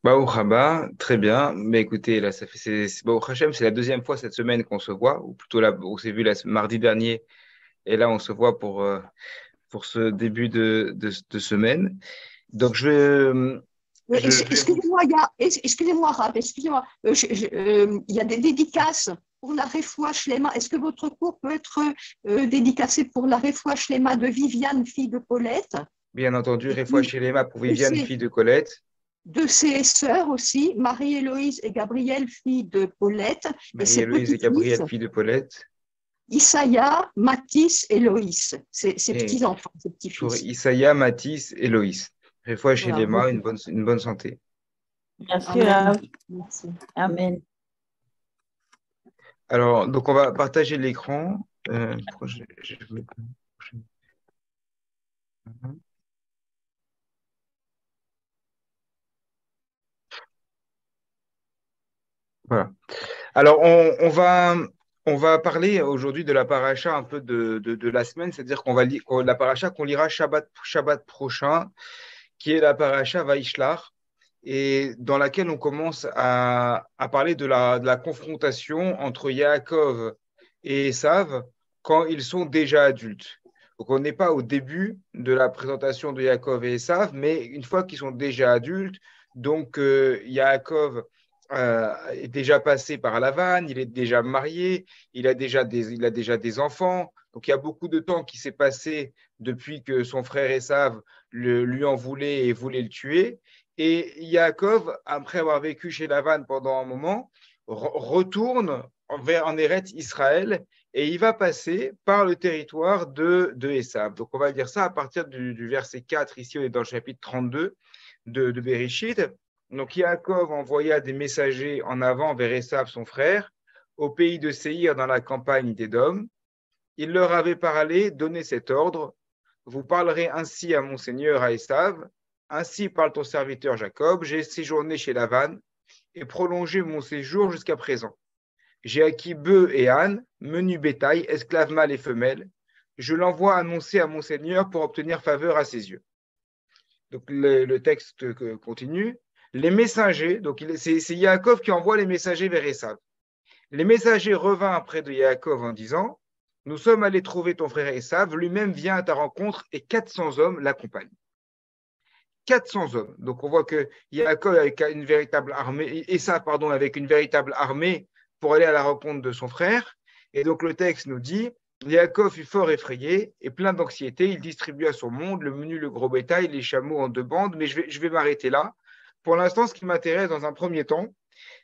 Baruch Haba, très bien. Mais écoutez, là, ça fait, Baruch Hashem, c'est la deuxième fois cette semaine qu'on se voit, ou plutôt là, on s'est vu mardi dernier, et là, on se voit pour ce début de semaine. Donc, je vais vous. Excusez-moi, excusez-moi, Rab, excusez-moi. Il y a des dédicaces pour la Refoua Shlema. Est-ce que votre cours peut être dédicacé pour la Refoua Shlema de Viviane, fille de Paulette, Bien entendu, et Refoua puis Shelema pour de Viviane, ses, fille de Colette. de ses sœurs aussi, Marie-Héloïse et Gabrielle, fille de Paulette, et ses Marie-Héloïse et petits-fils, Gabrielle, fille de Paulette. Isaiah, Mathis et Loïs, ses Et petits-enfants, ses pour petits-fils. Isaiah, Mathis et Loïs. Refoua Voilà. Shelema, une bonne santé. Merci, Amen. Rav. Merci. Amen. Alors, donc, on va partager l'écran. Pourquoi je mets pas- Voilà. Alors, on va parler aujourd'hui de la paracha un peu de la semaine, c'est-à-dire qu'on va lire la paracha qu'on lira Shabbat prochain, qui est la paracha Vaishlach, et dans laquelle on commence à parler de la confrontation entre Yaakov et Ésav quand ils sont déjà adultes. Donc, on n'est pas au début de la présentation de Yaakov et Ésav, mais une fois qu'ils sont déjà adultes, donc Yaakov est déjà passé par Lavan, il est déjà marié, il a déjà des enfants. Donc il y a beaucoup de temps qui s'est passé depuis que son frère Esav lui en voulait et voulait le tuer. Et Yaakov, après avoir vécu chez Lavan pendant un moment, retourne en Eretz Israël et il va passer par le territoire de Esav. Donc on va dire ça à partir du verset 4, ici on est dans le chapitre 32 de Bereshit. Donc Yaakov envoya des messagers en avant vers Esav, son frère, au pays de Séhir dans la campagne d'Édom. Il leur avait parlé, donné cet ordre: vous parlerez ainsi à mon seigneur, à Esav, ainsi parle ton serviteur Jacob, j'ai séjourné chez Lavan et prolongé mon séjour jusqu'à présent. J'ai acquis bœufs et ânes, menu bétail, esclaves mâles et femelles. Je l'envoie annoncer à mon seigneur pour obtenir faveur à ses yeux. Donc le texte continue. Les messagers, donc c'est Yaakov qui envoie les messagers vers Esav. Les messagers revinrent près de Yaakov en disant: nous sommes allés trouver ton frère Esav, lui-même vient à ta rencontre et 400 hommes l'accompagnent. 400 hommes. Donc on voit que Yaakov avec une véritable armée, Esav, pardon, avec une véritable armée pour aller à la rencontre de son frère. Et donc le texte nous dit: Yaakov fut fort effrayé et plein d'anxiété. Il distribua à son monde le menu, le gros bétail, les chameaux en deux bandes. Mais je vais m'arrêter là. Pour l'instant, ce qui m'intéresse dans un premier temps,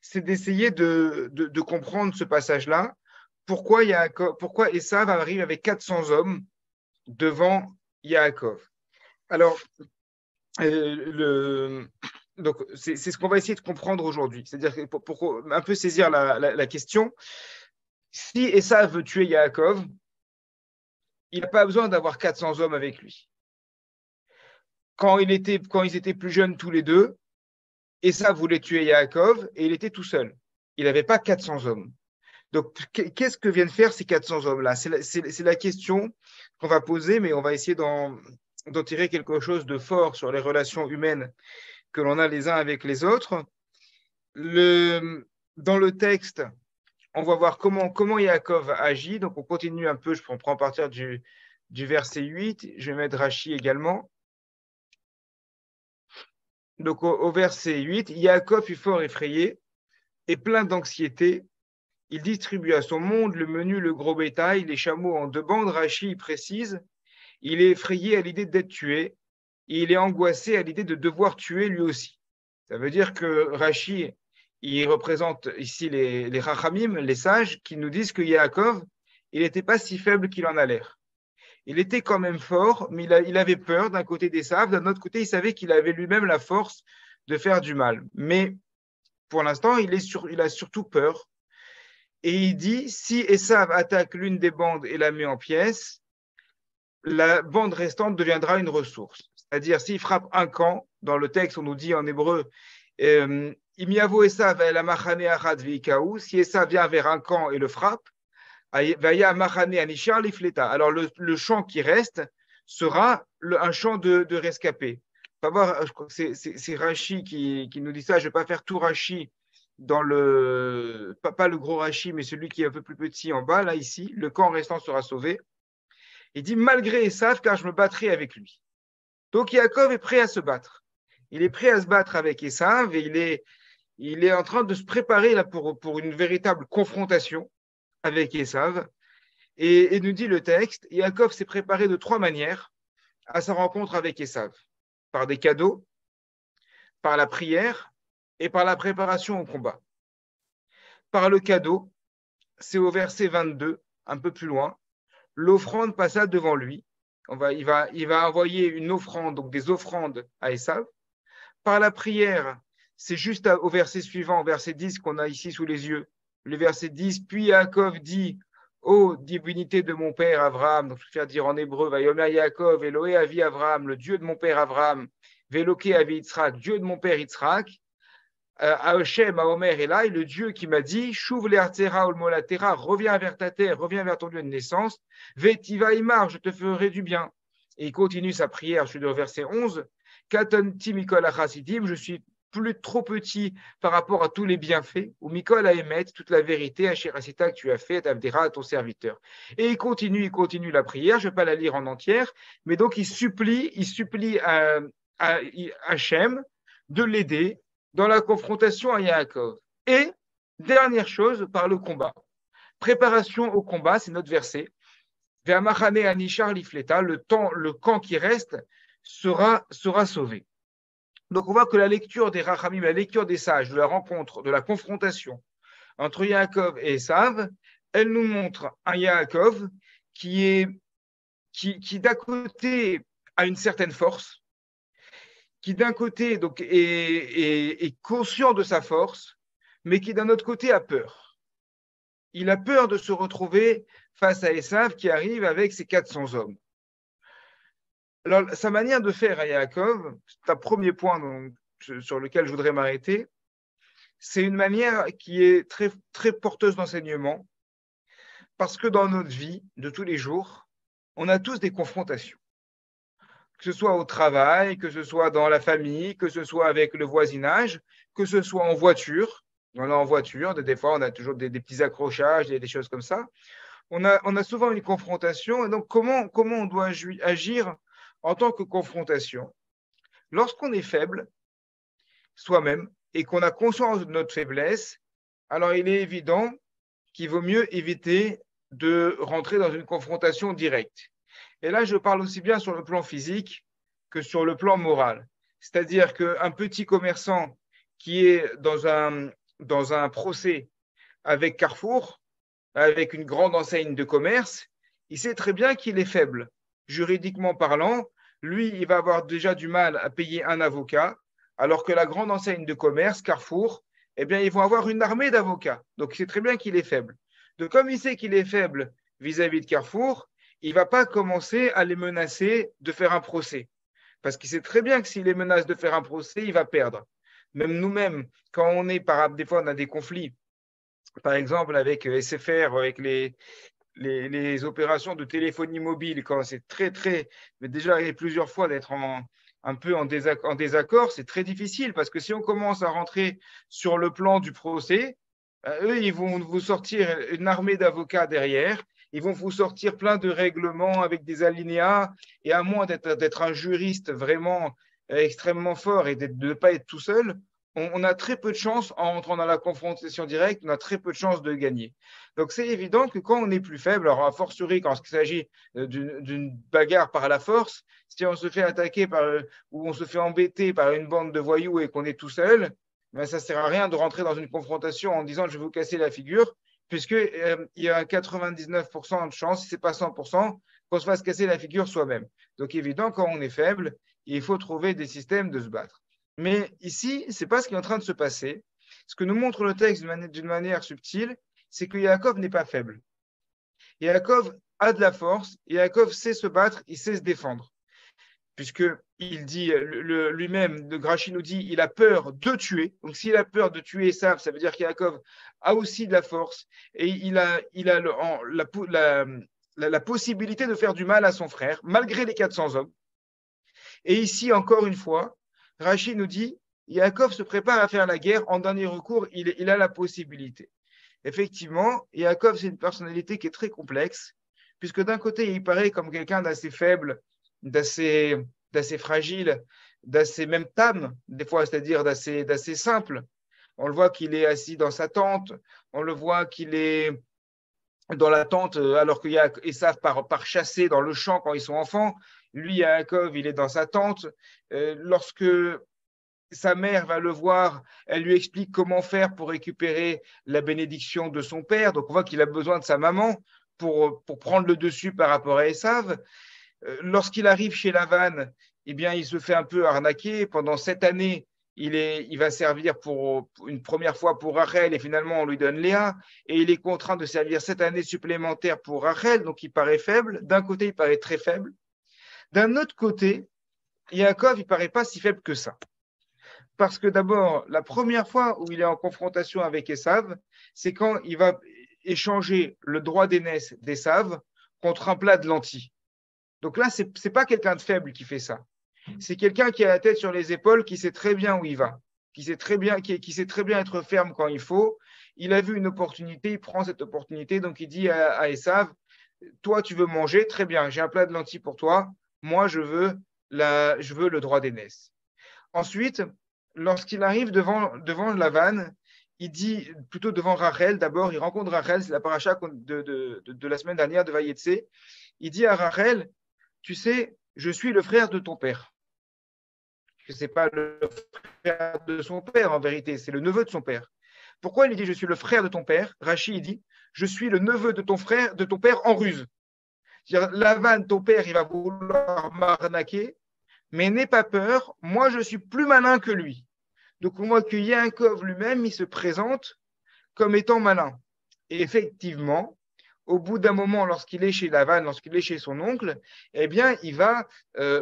c'est d'essayer de comprendre ce passage-là. Pourquoi Esav arrive avec 400 hommes devant Yaakov? Alors, donc, c'est ce qu'on va essayer de comprendre aujourd'hui. C'est-à-dire pour un peu saisir la question, si Esav veut tuer Yaakov, il n'a pas besoin d'avoir 400 hommes avec lui. Quand ils étaient plus jeunes tous les deux, Esav voulait tuer Yaakov et il était tout seul. Il n'avait pas 400 hommes. Donc, qu'est-ce que viennent faire ces 400 hommes-là? C'est la question qu'on va poser, mais on va essayer d'en tirer quelque chose de fort sur les relations humaines que l'on a les uns avec les autres. Dans le texte, on va voir comment Yaakov agit. Donc, on continue un peu, je prends à partir du verset 8. Je vais mettre Rachi également. Donc, au verset 8, Yaakov fut fort effrayé et plein d'anxiété. Il distribue à son monde le menu, le gros bétail, les chameaux en deux bandes. Rachi précise: il est effrayé à l'idée d'être tué et il est angoissé à l'idée de devoir tuer lui aussi. Ça veut dire que Rachi, il représente ici les Rachamim, les sages, qui nous disent que Yaakov, il n'était pas si faible qu'il en a l'air. Il était quand même fort, mais il avait peur d'un côté d'Ésav, d'un autre côté, il savait qu'il avait lui-même la force de faire du mal. Mais pour l'instant, il a surtout peur. Et il dit: si Ésav attaque l'une des bandes et la met en pièces, la bande restante deviendra une ressource. C'est-à-dire, s'il frappe un camp, dans le texte, on nous dit en hébreu, Imiavo Esav el amachane achad veikaou, si Esav vient vers un camp et le frappe, vaya amachane anishar lifleta. Alors, le champ qui reste sera un champ de rescapés. Pas voir, je crois que c'est Rashi qui nous dit ça. Je ne vais pas faire tout Rashi pas le gros Rashi, mais celui qui est un peu plus petit en bas, là, ici. Le camp restant sera sauvé. Il dit malgré Esav, car je me battrai avec lui. Donc Yaakov est prêt à se battre. Il est prêt à se battre avec Esav et il est en train de se préparer là pour une véritable confrontation avec Esav. Et nous dit le texte, Yaakov s'est préparé de 3 manières à sa rencontre avec Esav. Par des cadeaux, par la prière et par la préparation au combat. Par le cadeau, c'est au verset 22, un peu plus loin, l'offrande passa devant lui. Il va envoyer une offrande, donc des offrandes à Esav. Par la prière, c'est juste au verset suivant, verset 10 qu'on a ici sous les yeux. Le verset 10, puis Yaakov dit, ô divinité de mon père Abraham, donc je vais faire dire en hébreu, Vayomer Yaakov, Eloé Avi Abraham, le Dieu de mon père Abraham, Veloké Avi Yitzhak, Dieu de mon père Yitzhak, Hashem, Omer et là, le Dieu qui m'a dit, Shuv le'artera ol molatera, reviens vers ta terre, reviens vers ton lieu de naissance, Vetiva imar, je te ferai du bien. Et il continue sa prière, je suis au verset 11, Katonti mikol achasidim, je suis plus trop petit par rapport à tous les bienfaits, ou mikol aemet, toute la vérité, Asherasita que tu as fait, Avdera à ton serviteur. Et il continue la prière, je ne vais pas la lire en entière, mais donc il supplie à Hachem de l'aider dans la confrontation à Yaakov. Et, dernière chose, par le combat. Préparation au combat, c'est notre verset. Ve'amachane anishar lifleta, le camp qui reste sera sauvé. Donc on voit que la lecture des Rachamim, la lecture des sages, de la rencontre, de la confrontation entre Yaakov et Esav, elle nous montre un Yaakov qui d'un côté a une certaine force, qui d'un côté donc, est conscient de sa force, mais qui d'un autre côté a peur. Il a peur de se retrouver face à Esav qui arrive avec ses 400 hommes. Alors, sa manière de faire à Yaakov, c'est un premier point sur lequel je voudrais m'arrêter, c'est une manière qui est très, très porteuse d'enseignement, parce que dans notre vie de tous les jours, on a tous des confrontations. Que ce soit au travail, que ce soit dans la famille, que ce soit avec le voisinage, que ce soit en voiture. On est en voiture, des fois on a toujours des petits accrochages, des choses comme ça. On a souvent une confrontation. Et donc, comment on doit agir en tant que confrontation? Lorsqu'on est faible, soi-même, et qu'on a conscience de notre faiblesse, alors il est évident qu'il vaut mieux éviter de rentrer dans une confrontation directe. Et là, je parle aussi bien sur le plan physique que sur le plan moral. C'est-à-dire qu'un petit commerçant qui est dans un procès avec Carrefour, avec une grande enseigne de commerce, il sait très bien qu'il est faible. Juridiquement parlant, lui, il va avoir déjà du mal à payer un avocat, alors que la grande enseigne de commerce, Carrefour, eh bien, ils vont avoir une armée d'avocats. Donc, il sait très bien qu'il est faible. Donc, comme il sait qu'il est faible vis-à-vis de Carrefour, il ne va pas commencer à les menacer de faire un procès. Parce qu'il sait très bien que s'il les menace de faire un procès, il va perdre. Même nous-mêmes, quand on est, des fois, on a des conflits, par exemple avec SFR, avec les opérations de téléphonie mobile, quand c'est très, mais déjà arrivé plusieurs fois d'être un peu en désaccord, c'est très difficile parce que si on commence à rentrer sur le plan du procès, eux, ils vont vous sortir une armée d'avocats derrière, ils vont vous sortir plein de règlements avec des alinéas, et à moins d'être un juriste vraiment extrêmement fort et de ne pas être tout seul, on a très peu de chances en entrant dans la confrontation directe, on a très peu de chances de gagner. Donc c'est évident que quand on est plus faible, alors a fortiori quand il s'agit d'une bagarre par la force, si on se fait attaquer ou on se fait embêter par une bande de voyous et qu'on est tout seul, ben ça ne sert à rien de rentrer dans une confrontation en disant je vais vous casser la figure, puisqu'il y a 99% de chances, si ce n'est pas 100%, qu'on se fasse casser la figure soi-même. Donc évident, quand on est faible, il faut trouver des systèmes de se battre. Mais ici, ce n'est pas ce qui est en train de se passer. Ce que nous montre le texte d'une manière subtile, c'est que Yaakov n'est pas faible. Yaakov a de la force, Yaakov sait se battre, il sait se défendre. Puisqu'il dit lui-même, de Grachi nous dit, il a peur de tuer. Donc s'il a peur de tuer Esav, ça veut dire qu'Yaakov a aussi de la force et il a la possibilité de faire du mal à son frère, malgré les 400 hommes. Et ici, encore une fois, Rachid nous dit, Yaakov se prépare à faire la guerre. En dernier recours, il a la possibilité. Effectivement, Yaakov, c'est une personnalité qui est très complexe, puisque d'un côté, il paraît comme quelqu'un d'assez faible, d'assez fragile, d'assez même tam, des fois, c'est-à-dire d'assez simple. On le voit qu'il est assis dans sa tente, on le voit qu'il est dans la tente, alors qu'il y a Esav par chasser dans le champ quand ils sont enfants. Lui, Yaakov, il est dans sa tente. Lorsque sa mère va le voir, elle lui explique comment faire pour récupérer la bénédiction de son père. Donc on voit qu'il a besoin de sa maman pour prendre le dessus par rapport à Esav. Lorsqu'il arrive chez Lavan, eh bien, il se fait un peu arnaquer. Pendant 7 années, il va servir pour une première fois pour Rachel et finalement on lui donne Léa. Et il est contraint de servir 7 années supplémentaires pour Rachel, donc il paraît faible. D'un côté, il paraît très faible. D'un autre côté, Yaakov, il paraît pas si faible que ça. Parce que d'abord, la première fois où il est en confrontation avec Esav, c'est quand il va échanger le droit d'aînesse d'Esav contre un plat de lentilles. Donc là, ce n'est pas quelqu'un de faible qui fait ça. C'est quelqu'un qui a la tête sur les épaules, qui sait très bien où il va, qui sait très bien être ferme quand il faut. Il a vu une opportunité, il prend cette opportunité, donc il dit à Esav, toi, tu veux manger, très bien, j'ai un plat de lentilles pour toi, moi, je veux le droit d'aînesse. Ensuite, lorsqu'il arrive devant Lavan, il dit, plutôt devant Rachel, d'abord, il rencontre Rachel, c'est la paracha de la semaine dernière de Vayetse. Il dit à Rachel, tu sais, je suis le frère de ton père. Ce n'est pas le frère de son père en vérité, c'est le neveu de son père. Pourquoi il dit je suis le frère de ton père? Rachid, il dit, je suis le neveu de ton père en ruse. C'est-à-dire, Lavan, ton père, il va vouloir m'arnaquer, mais n'aie pas peur, moi je suis plus malin que lui. Donc on voit que Yaakov lui-même, il se présente comme étant malin. Et effectivement, au bout d'un moment, lorsqu'il est chez Lavan, lorsqu'il est chez son oncle, eh bien, il va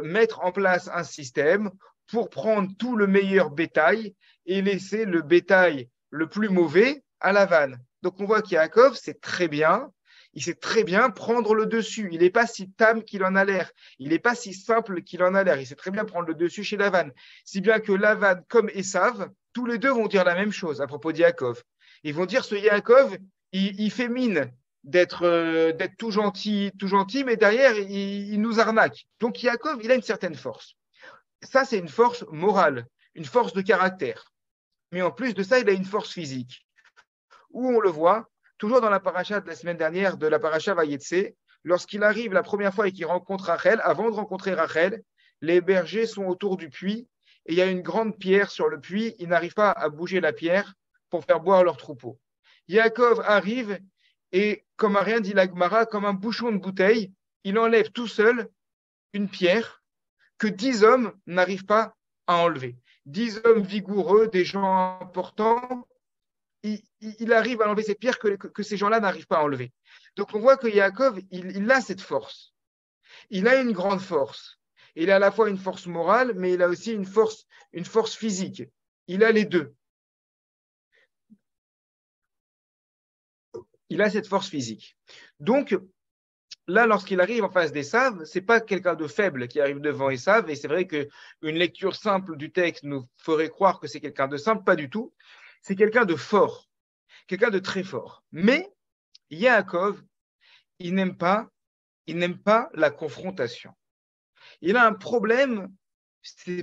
mettre en place un système pour prendre tout le meilleur bétail et laisser le bétail le plus mauvais à Lavan. Donc on voit qu'Yaakov, c'est très bien. Il sait très bien prendre le dessus. Il n'est pas si tam qu'il en a l'air. Il n'est pas si simple qu'il en a l'air. Il sait très bien prendre le dessus chez Lavan. Si bien que Lavan, comme Esav, tous les deux vont dire la même chose à propos d'Yaakov. Ils vont dire ce Yaakov, il fait mine d'être tout gentil, mais derrière, il nous arnaque. Donc Yaakov, il a une certaine force. Ça, c'est une force morale, une force de caractère. Mais en plus de ça, il a une force physique. Où on le voit, toujours dans la paracha de la semaine dernière, de la paracha Vayetse, lorsqu'il arrive la première fois et qu'il rencontre Rachel, avant de rencontrer Rachel, les bergers sont autour du puits et il y a une grande pierre sur le puits. Ils n'arrivent pas à bouger la pierre pour faire boire leur troupeau. Yaakov arrive et, comme a rien dit la Gemara, comme un bouchon de bouteille, il enlève tout seul une pierre que 10 hommes n'arrivent pas à enlever. 10 hommes vigoureux, des gens importants, il arrive à enlever cette pierre que ces gens-là n'arrivent pas à enlever. Donc on voit que Yaakov, il a cette force. Il a une grande force. Il a à la fois une force morale, mais il a aussi une force physique. Il a les deux. Il a cette force physique. Donc, là, lorsqu'il arrive en face d'Esav, ce n'est pas quelqu'un de faible qui arrive devant Esav, et c'est vrai qu'une lecture simple du texte nous ferait croire que c'est quelqu'un de simple, pas du tout. C'est quelqu'un de fort, quelqu'un de très fort. Mais Yaakov, il n'aime pas la confrontation. Il a un problème,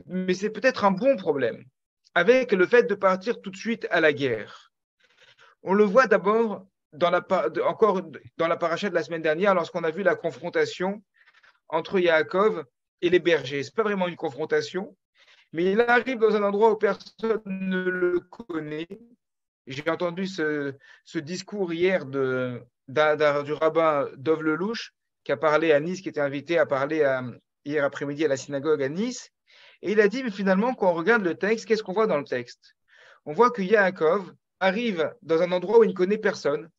mais c'est peut-être un bon problème, avec le fait de partir tout de suite à la guerre. On le voit d'abord encore dans la paracha de la semaine dernière, lorsqu'on a vu la confrontation entre Yaakov et les bergers. Ce n'est pas vraiment une confrontation, mais il arrive dans un endroit où personne ne le connaît. J'ai entendu ce discours hier du rabbin Dov Lelouch, qui a parlé à Nice, qui était invité à parler hier après-midi à la synagogue à Nice. Et il a dit, mais finalement, quand on regarde le texte, qu'est-ce qu'on voit dans le texte? On voit que Yaakov arrive dans un endroit où il ne connaît personne.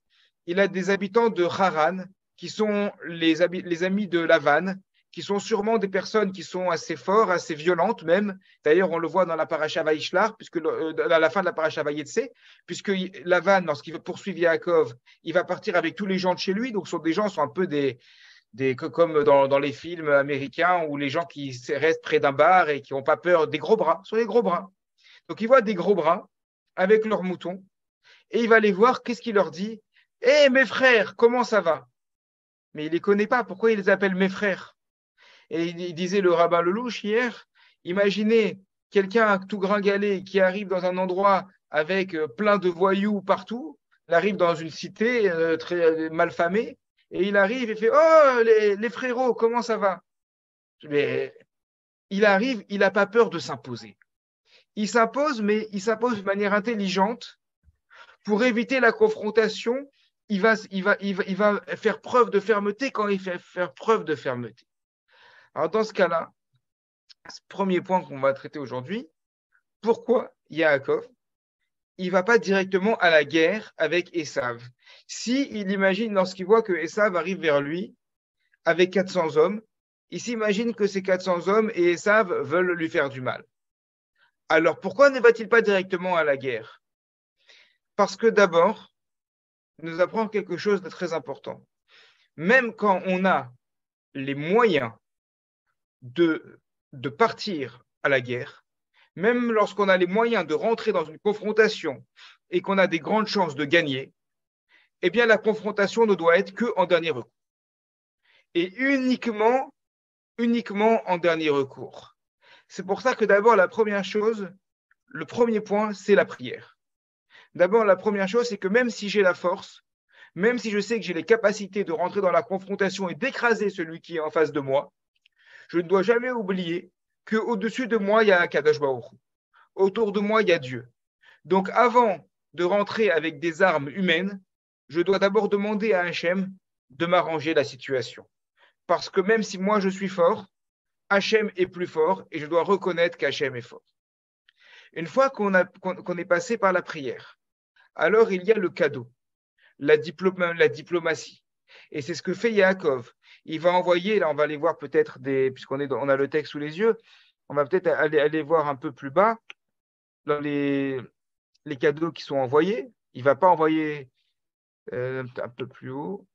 Il a des habitants de Haran, qui sont les amis de Lavan, qui sont sûrement des personnes qui sont assez fortes, assez violentes même. D'ailleurs, on le voit dans la paracha Vaishlar, à la fin de la paracha Vayetse, puisque Lavan, lorsqu'il veut poursuivre Yaakov, il va partir avec tous les gens de chez lui. Donc, des gens sont un peu des comme dans les films américains où les gens qui restent près d'un bar et qui n'ont pas peur des gros bras, sur les gros bras. Donc, il voit des gros bras avec leurs moutons et il va les voir. Qu'est-ce qu'il leur dit? Hé, mes frères, comment ça va? Mais il ne les connaît pas. Pourquoi il les appelle mes frères? Et il disait le rabbin Lelouch hier, imaginez quelqu'un tout gringalé qui arrive dans un endroit avec plein de voyous partout, il arrive dans une cité très mal famée, et il arrive et fait Oh, les frérots, comment ça va? Mais il arrive, il n'a pas peur de s'imposer. Il s'impose, mais il s'impose de manière intelligente pour éviter la confrontation. Il va faire preuve de fermeté quand il fait faire preuve de fermeté. Alors, dans ce cas-là, ce premier point qu'on va traiter aujourd'hui, pourquoi Yaakov, il ne va pas directement à la guerre avec Esav? Si il imagine, lorsqu'il voit que Esav arrive vers lui avec 400 hommes, il s'imagine que ces 400 hommes et Esav veulent lui faire du mal. Alors, pourquoi ne va-t-il pas directement à la guerre? Parce que d'abord, il nous apprend quelque chose de très important. Même quand on a les moyens de partir à la guerre, même lorsqu'on a les moyens de rentrer dans une confrontation et qu'on a des grandes chances de gagner, eh bien la confrontation ne doit être qu'en dernier recours. Et uniquement en dernier recours. C'est pour ça que d'abord, la première chose, le premier point, c'est la prière. D'abord, la première chose, c'est que même si j'ai la force, même si je sais que j'ai les capacités de rentrer dans la confrontation et d'écraser celui qui est en face de moi, je ne dois jamais oublier qu'au-dessus de moi, il y a Akadosh Baruch Hu. Autour de moi, il y a Dieu. Donc, avant de rentrer avec des armes humaines, je dois d'abord demander à Hachem de m'arranger la situation. Parce que même si moi je suis fort, Hachem est plus fort et je dois reconnaître qu'Hachem est fort. Une fois qu'on est passé par la prière, alors il y a le cadeau, la diplomatie. Et c'est ce que fait Yaakov. Il va envoyer, là on va aller voir peut-être puisqu'on on a le texte sous les yeux, on va peut-être aller voir un peu plus bas dans les cadeaux qui sont envoyés. Il ne va pas envoyer un peu plus haut.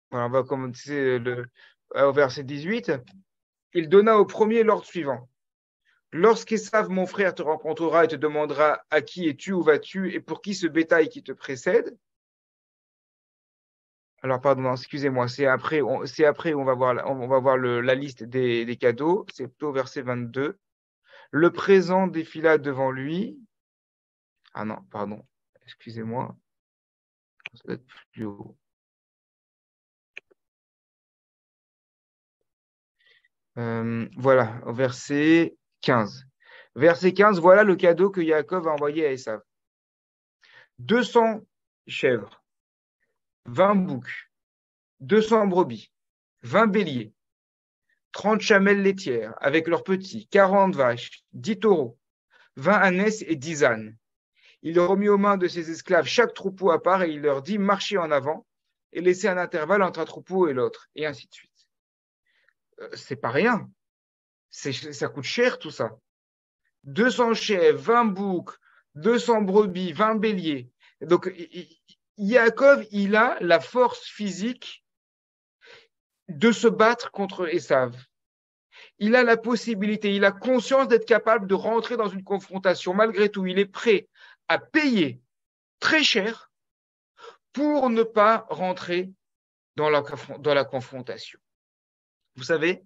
Voilà, on va commencer au verset 18. Il donna au premier l'ordre suivant. Lorsqu'Esav, mon frère, te rencontrera et te demandera à qui es-tu, où vas-tu et pour qui ce bétail qui te précède. Alors, pardon, excusez-moi, c'est après on va voir la liste des cadeaux. C'est plutôt verset 22. Le présent défila devant lui. Ah non, pardon, excusez-moi. Ça doit être plus haut. Voilà, au verset 15. Verset 15, voilà le cadeau que Yaakov a envoyé à Esav. 200 chèvres, 20 boucs, 200 brebis, 20 béliers, 30 chamelles laitières avec leurs petits, 40 vaches, 10 taureaux, 20 ânesses et 10 ânes. Il remit aux mains de ses esclaves chaque troupeau à part et il leur dit marchez en avant et laissez un intervalle entre un troupeau et l'autre, et ainsi de suite. C'est pas rien. Ça coûte cher tout ça. 200 chèvres, 20 boucs, 200 brebis, 20 béliers. Donc, Yaakov, il a la force physique de se battre contre Esav. Il a la possibilité, il a conscience d'être capable de rentrer dans une confrontation. Malgré tout, il est prêt à payer très cher pour ne pas rentrer dans la confrontation. Vous savez,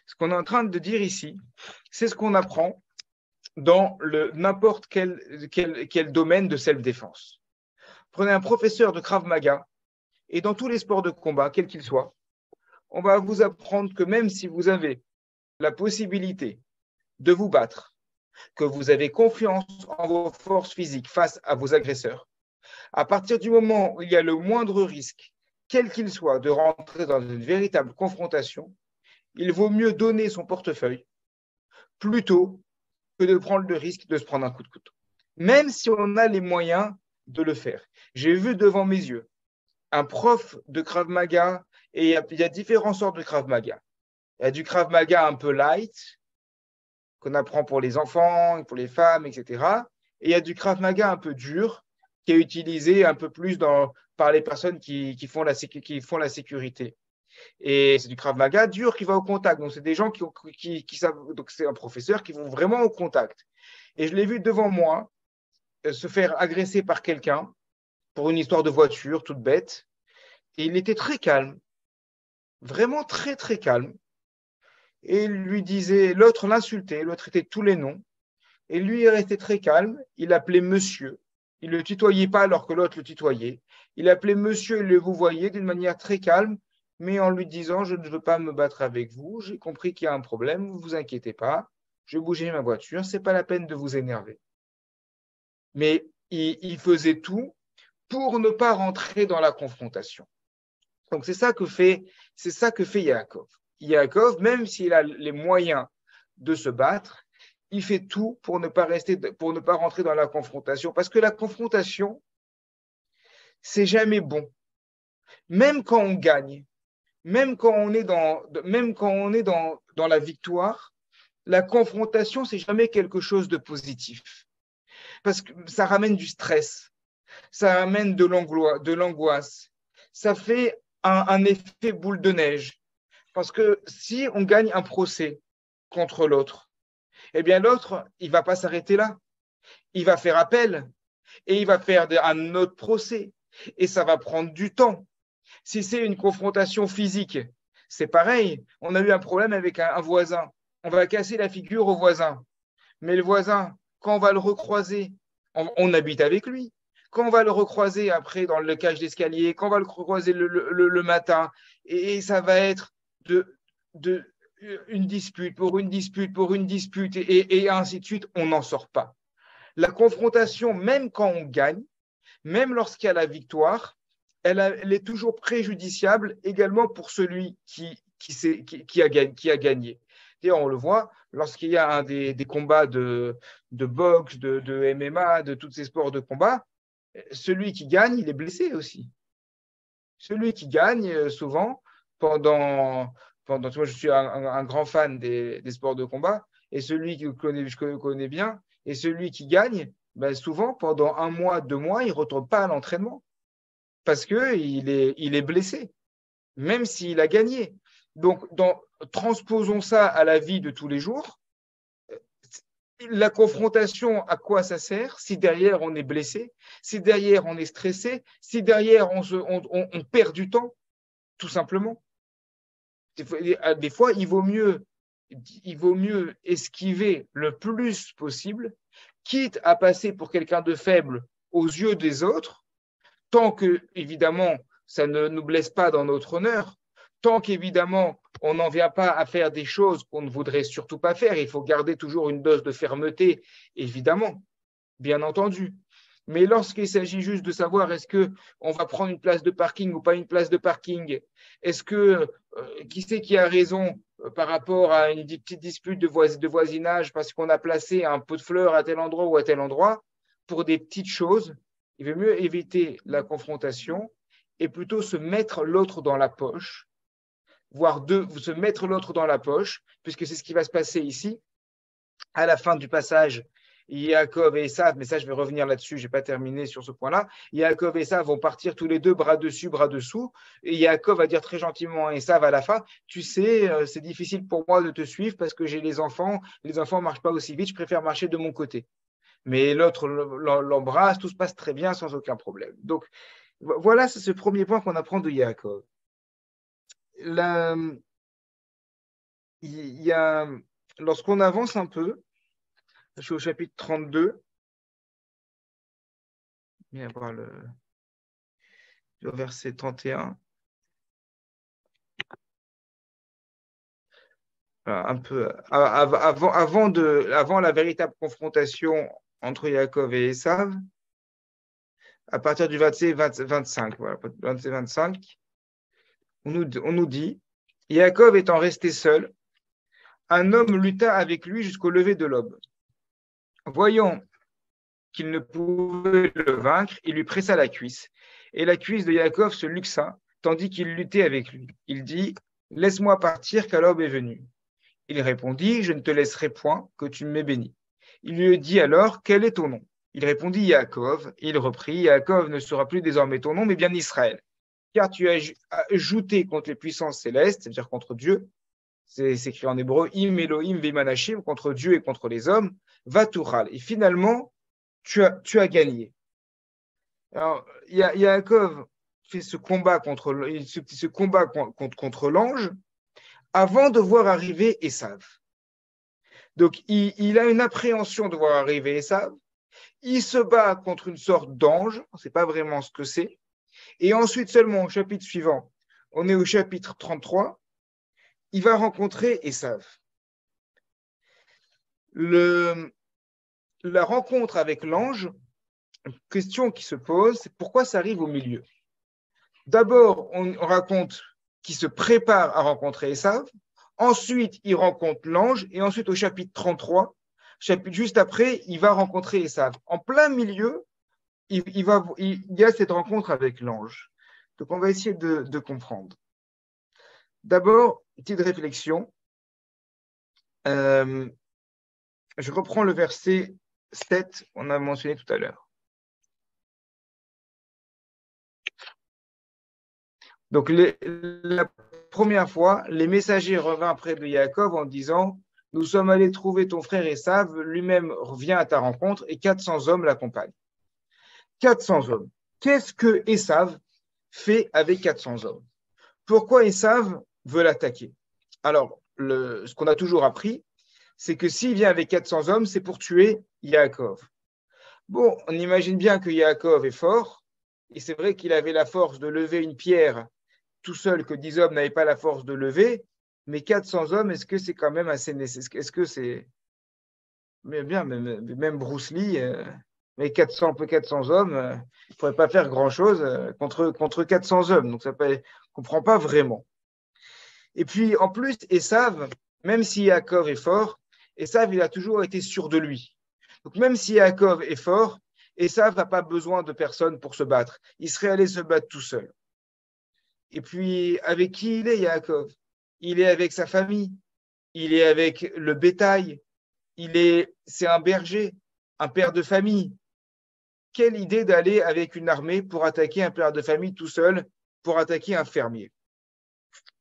ce qu'on est en train de dire ici, c'est ce qu'on apprend dans n'importe quel domaine de self-défense. Prenez un professeur de Krav Maga et dans tous les sports de combat, quels qu'ils soient, on va vous apprendre que même si vous avez la possibilité de vous battre, que vous avez confiance en vos forces physiques face à vos agresseurs, à partir du moment où il y a le moindre risque, quel qu'il soit, de rentrer dans une véritable confrontation, il vaut mieux donner son portefeuille plutôt que de prendre le risque de se prendre un coup de couteau. Même si on a les moyens de le faire. J'ai vu devant mes yeux un prof de Krav Maga, et il y a différentes sortes de Krav Maga. Il y a du Krav Maga un peu light, qu'on apprend pour les enfants, pour les femmes, etc. Et il y a du Krav Maga un peu dur, qui est utilisé un peu plus par les personnes qui font la sécurité. Et c'est du Krav Maga dur qui va au contact. Donc, c'est des gens qui savent. Donc, c'est un professeur qui vont vraiment au contact. Et je l'ai vu devant moi se faire agresser par quelqu'un pour une histoire de voiture toute bête. Et il était très calme, vraiment très, très calme. Et il lui disait, l'autre l'insultait, l'autre traitait de tous les noms. Et lui, il restait très calme. Il appelait monsieur. Il ne le tutoyait pas alors que l'autre le tutoyait. Il appelait monsieur et le vouvoyait d'une manière très calme, mais en lui disant, je ne veux pas me battre avec vous. J'ai compris qu'il y a un problème. Ne vous inquiétez pas. Je vais bouger ma voiture. Ce n'est pas la peine de vous énerver. Mais il faisait tout pour ne pas rentrer dans la confrontation. Donc, c'est ça que fait Yaakov. Yaakov, même s'il a les moyens de se battre, il fait tout pour ne pas rentrer dans la confrontation. Parce que la confrontation, c'est jamais bon. Même quand on gagne, même quand on est dans la victoire, la confrontation, c'est jamais quelque chose de positif. Parce que ça ramène du stress, ça ramène de l'angoisse, ça fait un effet boule de neige. Parce que si on gagne un procès contre l'autre, eh bien l'autre, il ne va pas s'arrêter là. Il va faire appel et il va faire un autre procès. Et ça va prendre du temps. Si c'est une confrontation physique, c'est pareil. On a eu un problème avec un voisin. On va casser la figure au voisin. Mais le voisin, quand on va le recroiser, on habite avec lui. Quand on va le recroiser après dans le cage d'escalier, quand on va le recroiser le matin, et ça va être une dispute pour une dispute pour une dispute, et ainsi de suite, on n'en sort pas. La confrontation, même quand on gagne, même lorsqu'il y a la victoire, elle est toujours préjudiciable également pour celui qui a gagné. Et on le voit lorsqu'il y a des combats de boxe, de MMA, de tous ces sports de combat, celui qui gagne, il est blessé aussi. Celui qui gagne, souvent, moi, je suis un grand fan des sports de combat, et celui que je connais bien, et celui qui gagne, ben souvent, pendant 1 mois, 2 mois, il ne retourne pas à l'entraînement parce qu'il est blessé, même s'il a gagné. Donc, transposons ça à la vie de tous les jours. La confrontation, à quoi ça sert si derrière on est blessé, si derrière on est stressé, si derrière on perd du temps, tout simplement. Des fois, il vaut mieux esquiver le plus possible, quitte à passer pour quelqu'un de faible aux yeux des autres, tant que, évidemment, ça ne nous blesse pas dans notre honneur, tant qu'évidemment, on n'en vient pas à faire des choses qu'on ne voudrait surtout pas faire. Il faut garder toujours une dose de fermeté, évidemment, bien entendu. Mais lorsqu'il s'agit juste de savoir est-ce qu'on va prendre une place de parking ou pas une place de parking, est-ce que qui c'est qui a raison par rapport à une petite dispute de voisinage parce qu'on a placé un pot de fleurs à tel endroit ou à tel endroit, pour des petites choses, il vaut mieux éviter la confrontation et plutôt se mettre l'autre dans la poche, voire se mettre l'autre dans la poche, puisque c'est ce qui va se passer ici. À la fin du passage, Yaakov et Esav, mais ça je vais revenir là-dessus, je n'ai pas terminé sur ce point-là. Yaakov et Esav vont partir tous les deux bras dessus, bras dessous. Et Yaakov va dire très gentiment à Esav à la fin, tu sais, c'est difficile pour moi de te suivre parce que j'ai les enfants ne marchent pas aussi vite, je préfère marcher de mon côté. Mais l'autre l'embrasse, tout se passe très bien sans aucun problème. Donc voilà, c'est ce premier point qu'on apprend de Yaakov. Lorsqu'on avance un peu, je suis au chapitre 32. Il va y avoir le verset 31. Un peu avant la véritable confrontation entre Yaakov et Esav, à partir du verset 25, voilà, 25, on nous dit, Yaakov étant resté seul, un homme lutta avec lui jusqu'au lever de l'aube. Voyant qu'il ne pouvait le vaincre, il lui pressa la cuisse. Et la cuisse de Yaakov se luxa, tandis qu'il luttait avec lui. Il dit, laisse-moi partir, car l'aube est venue. Il répondit, je ne te laisserai point, que tu m'aies béni. Il lui dit alors, quel est ton nom? Il répondit Yaakov, et il reprit, Yaakov ne sera plus désormais ton nom, mais bien Israël. Car tu as ajouté contre les puissances célestes, c'est-à-dire contre Dieu, c'est écrit en hébreu, Im Elohim Vimanashim, contre Dieu et contre les hommes, Vatural. Et finalement, tu as gagné. Alors, Yaakov fait ce combat contre l'ange avant de voir arriver Esav. Donc, il a une appréhension de voir arriver Esav. Il se bat contre une sorte d'ange, on ne sait pas vraiment ce que c'est. Et ensuite, seulement au chapitre suivant, on est au chapitre 33, il va rencontrer Esav. La rencontre avec l'ange, question qui se pose, c'est pourquoi ça arrive au milieu. D'abord, on raconte qu'il se prépare à rencontrer Esav. Ensuite, il rencontre l'ange. Et ensuite, au chapitre 33, juste après, il va rencontrer Esav. En plein milieu, il y a cette rencontre avec l'ange. Donc, on va essayer de comprendre. D'abord, petite réflexion. Je reprends le verset 7 qu'on a mentionné tout à l'heure. Donc, la première fois, les messagers revinrent près de Yaakov en disant « Nous sommes allés trouver ton frère Esav, lui-même revient à ta rencontre et 400 hommes l'accompagnent. » 400 hommes. Qu'est-ce que Esav fait avec 400 hommes? Pourquoi Esav veut l'attaquer? Alors, ce qu'on a toujours appris, c'est que s'il vient avec 400 hommes, c'est pour tuer Yaakov. Bon, on imagine bien que Yaakov est fort, et c'est vrai qu'il avait la force de lever une pierre tout seul, que 10 hommes n'avaient pas la force de lever, mais 400 hommes, est-ce que c'est quand même assez nécessaire? Est-ce que c'est... Mais bien, même Bruce Lee, mais 400 hommes, il ne pourrait pas faire grand-chose contre 400 hommes. Donc, ça ne comprend pas vraiment. Et puis, en plus, Esav, même si Yaakov est fort, Esav, il a toujours été sûr de lui. Donc, même si Yaakov est fort, Esav n'a pas besoin de personne pour se battre. Il serait allé se battre tout seul. Et puis, avec qui il est, Yaakov? Il est avec sa famille, il est avec le bétail, c'est un berger, un père de famille. Quelle idée d'aller avec une armée pour attaquer un père de famille tout seul, pour attaquer un fermier?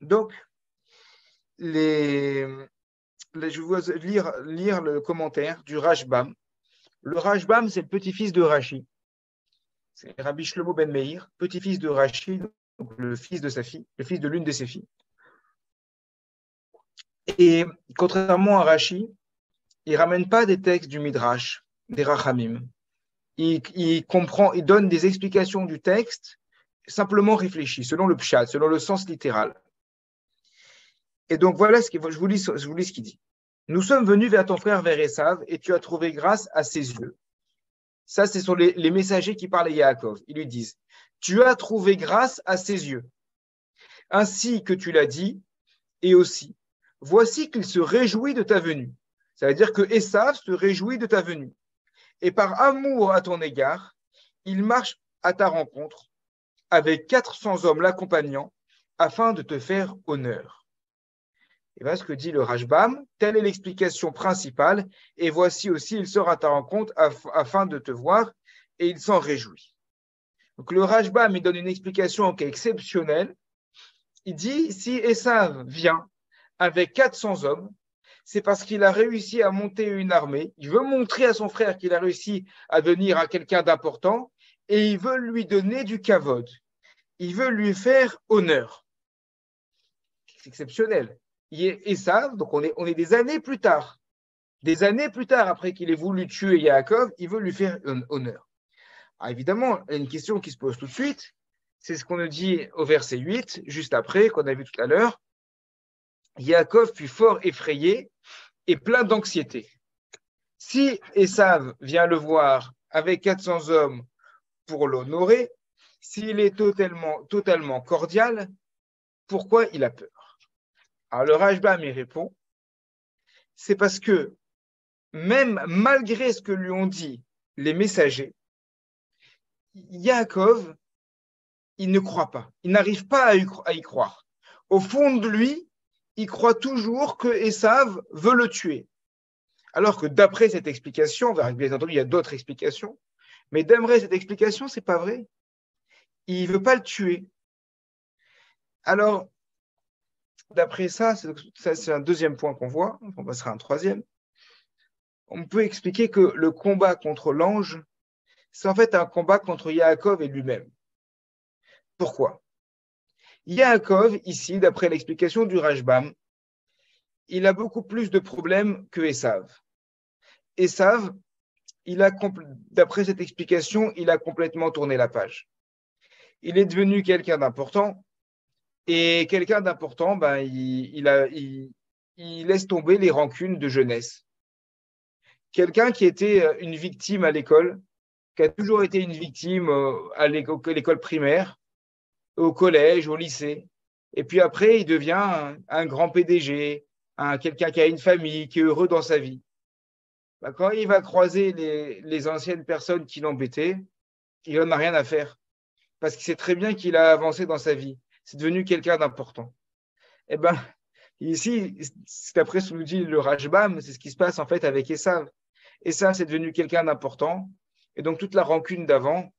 Donc, je vais lire le commentaire du Rashbam. Le Rashbam, c'est le petit-fils de Rashi. C'est Rabbi Shlomo ben Meir, petit-fils de Rashi, donc le fils de sa fille, le fils de l'une de ses filles. Et contrairement à Rashi, il ne ramène pas des textes du Midrash, des Rachamim. Il donne des explications du texte simplement réfléchies, selon le pshat, selon le sens littéral. Et donc voilà je vous lis ce qu'il dit. Nous sommes venus vers ton frère, vers Esav, et tu as trouvé grâce à ses yeux. Ça, ce sont les messagers qui parlent à Yaakov. Ils lui disent, tu as trouvé grâce à ses yeux, ainsi que tu l'as dit, et aussi, voici qu'il se réjouit de ta venue. Ça veut dire que Esav se réjouit de ta venue. Et par amour à ton égard, il marche à ta rencontre avec 400 hommes l'accompagnant afin de te faire honneur. Et voilà ce que dit le Rashbam. Telle est l'explication principale. Et voici aussi, il sort à ta rencontre afin de te voir et il s'en réjouit. Donc le Rashbam, il donne une explication qui est exceptionnelle. Il dit, si Esav vient avec 400 hommes, c'est parce qu'il a réussi à monter une armée. Il veut montrer à son frère qu'il a réussi à devenir à quelqu'un d'important et il veut lui donner du kavod. Il veut lui faire honneur. C'est exceptionnel. Esav, donc on est des années plus tard. Des années plus tard, après qu'il ait voulu tuer Yaakov, il veut lui faire honneur. Alors évidemment, il y a une question qui se pose tout de suite. C'est ce qu'on nous dit au verset 8, juste après, qu'on a vu tout à l'heure. Yaakov fut fort effrayé et plein d'anxiété. Si Esav vient le voir avec 400 hommes pour l'honorer, s'il est totalement cordial, pourquoi il a peur? Alors le Rashbam y répond, c'est parce que même malgré ce que lui ont dit les messagers, Yaakov, il ne croit pas, il n'arrive pas à y croire. Au fond de lui, il croit toujours que Esav veut le tuer. Alors que d'après cette explication, bien entendu, il y a d'autres explications, mais d'après cette explication, c'est pas vrai. Il ne veut pas le tuer. Alors, d'après ça, c'est un deuxième point qu'on voit, on passera à un troisième. On peut expliquer que le combat contre l'ange, c'est en fait un combat contre Yaakov et lui-même. Pourquoi? Yaakov, ici, d'après l'explication du Rashbam, il a beaucoup plus de problèmes que Esav. Esav, d'après cette explication, il a complètement tourné la page. Il est devenu quelqu'un d'important, et quelqu'un d'important, il laisse tomber les rancunes de jeunesse. Quelqu'un qui était une victime à l'école, qui a toujours été une victime à l'école primaire, au collège, au lycée. Et puis après, il devient un grand PDG, quelqu'un qui a une famille, qui est heureux dans sa vie. Quand il va croiser les anciennes personnes qui l'embêtaient, il n'en a rien à faire. Parce qu'il sait très bien qu'il a avancé dans sa vie. C'est devenu quelqu'un d'important. Eh bien, ici, d'après ce que nous dit le Rashbam, c'est ce qui se passe en fait avec Esav. Esav, c'est devenu quelqu'un d'important. Et donc, toute la rancune d'avant,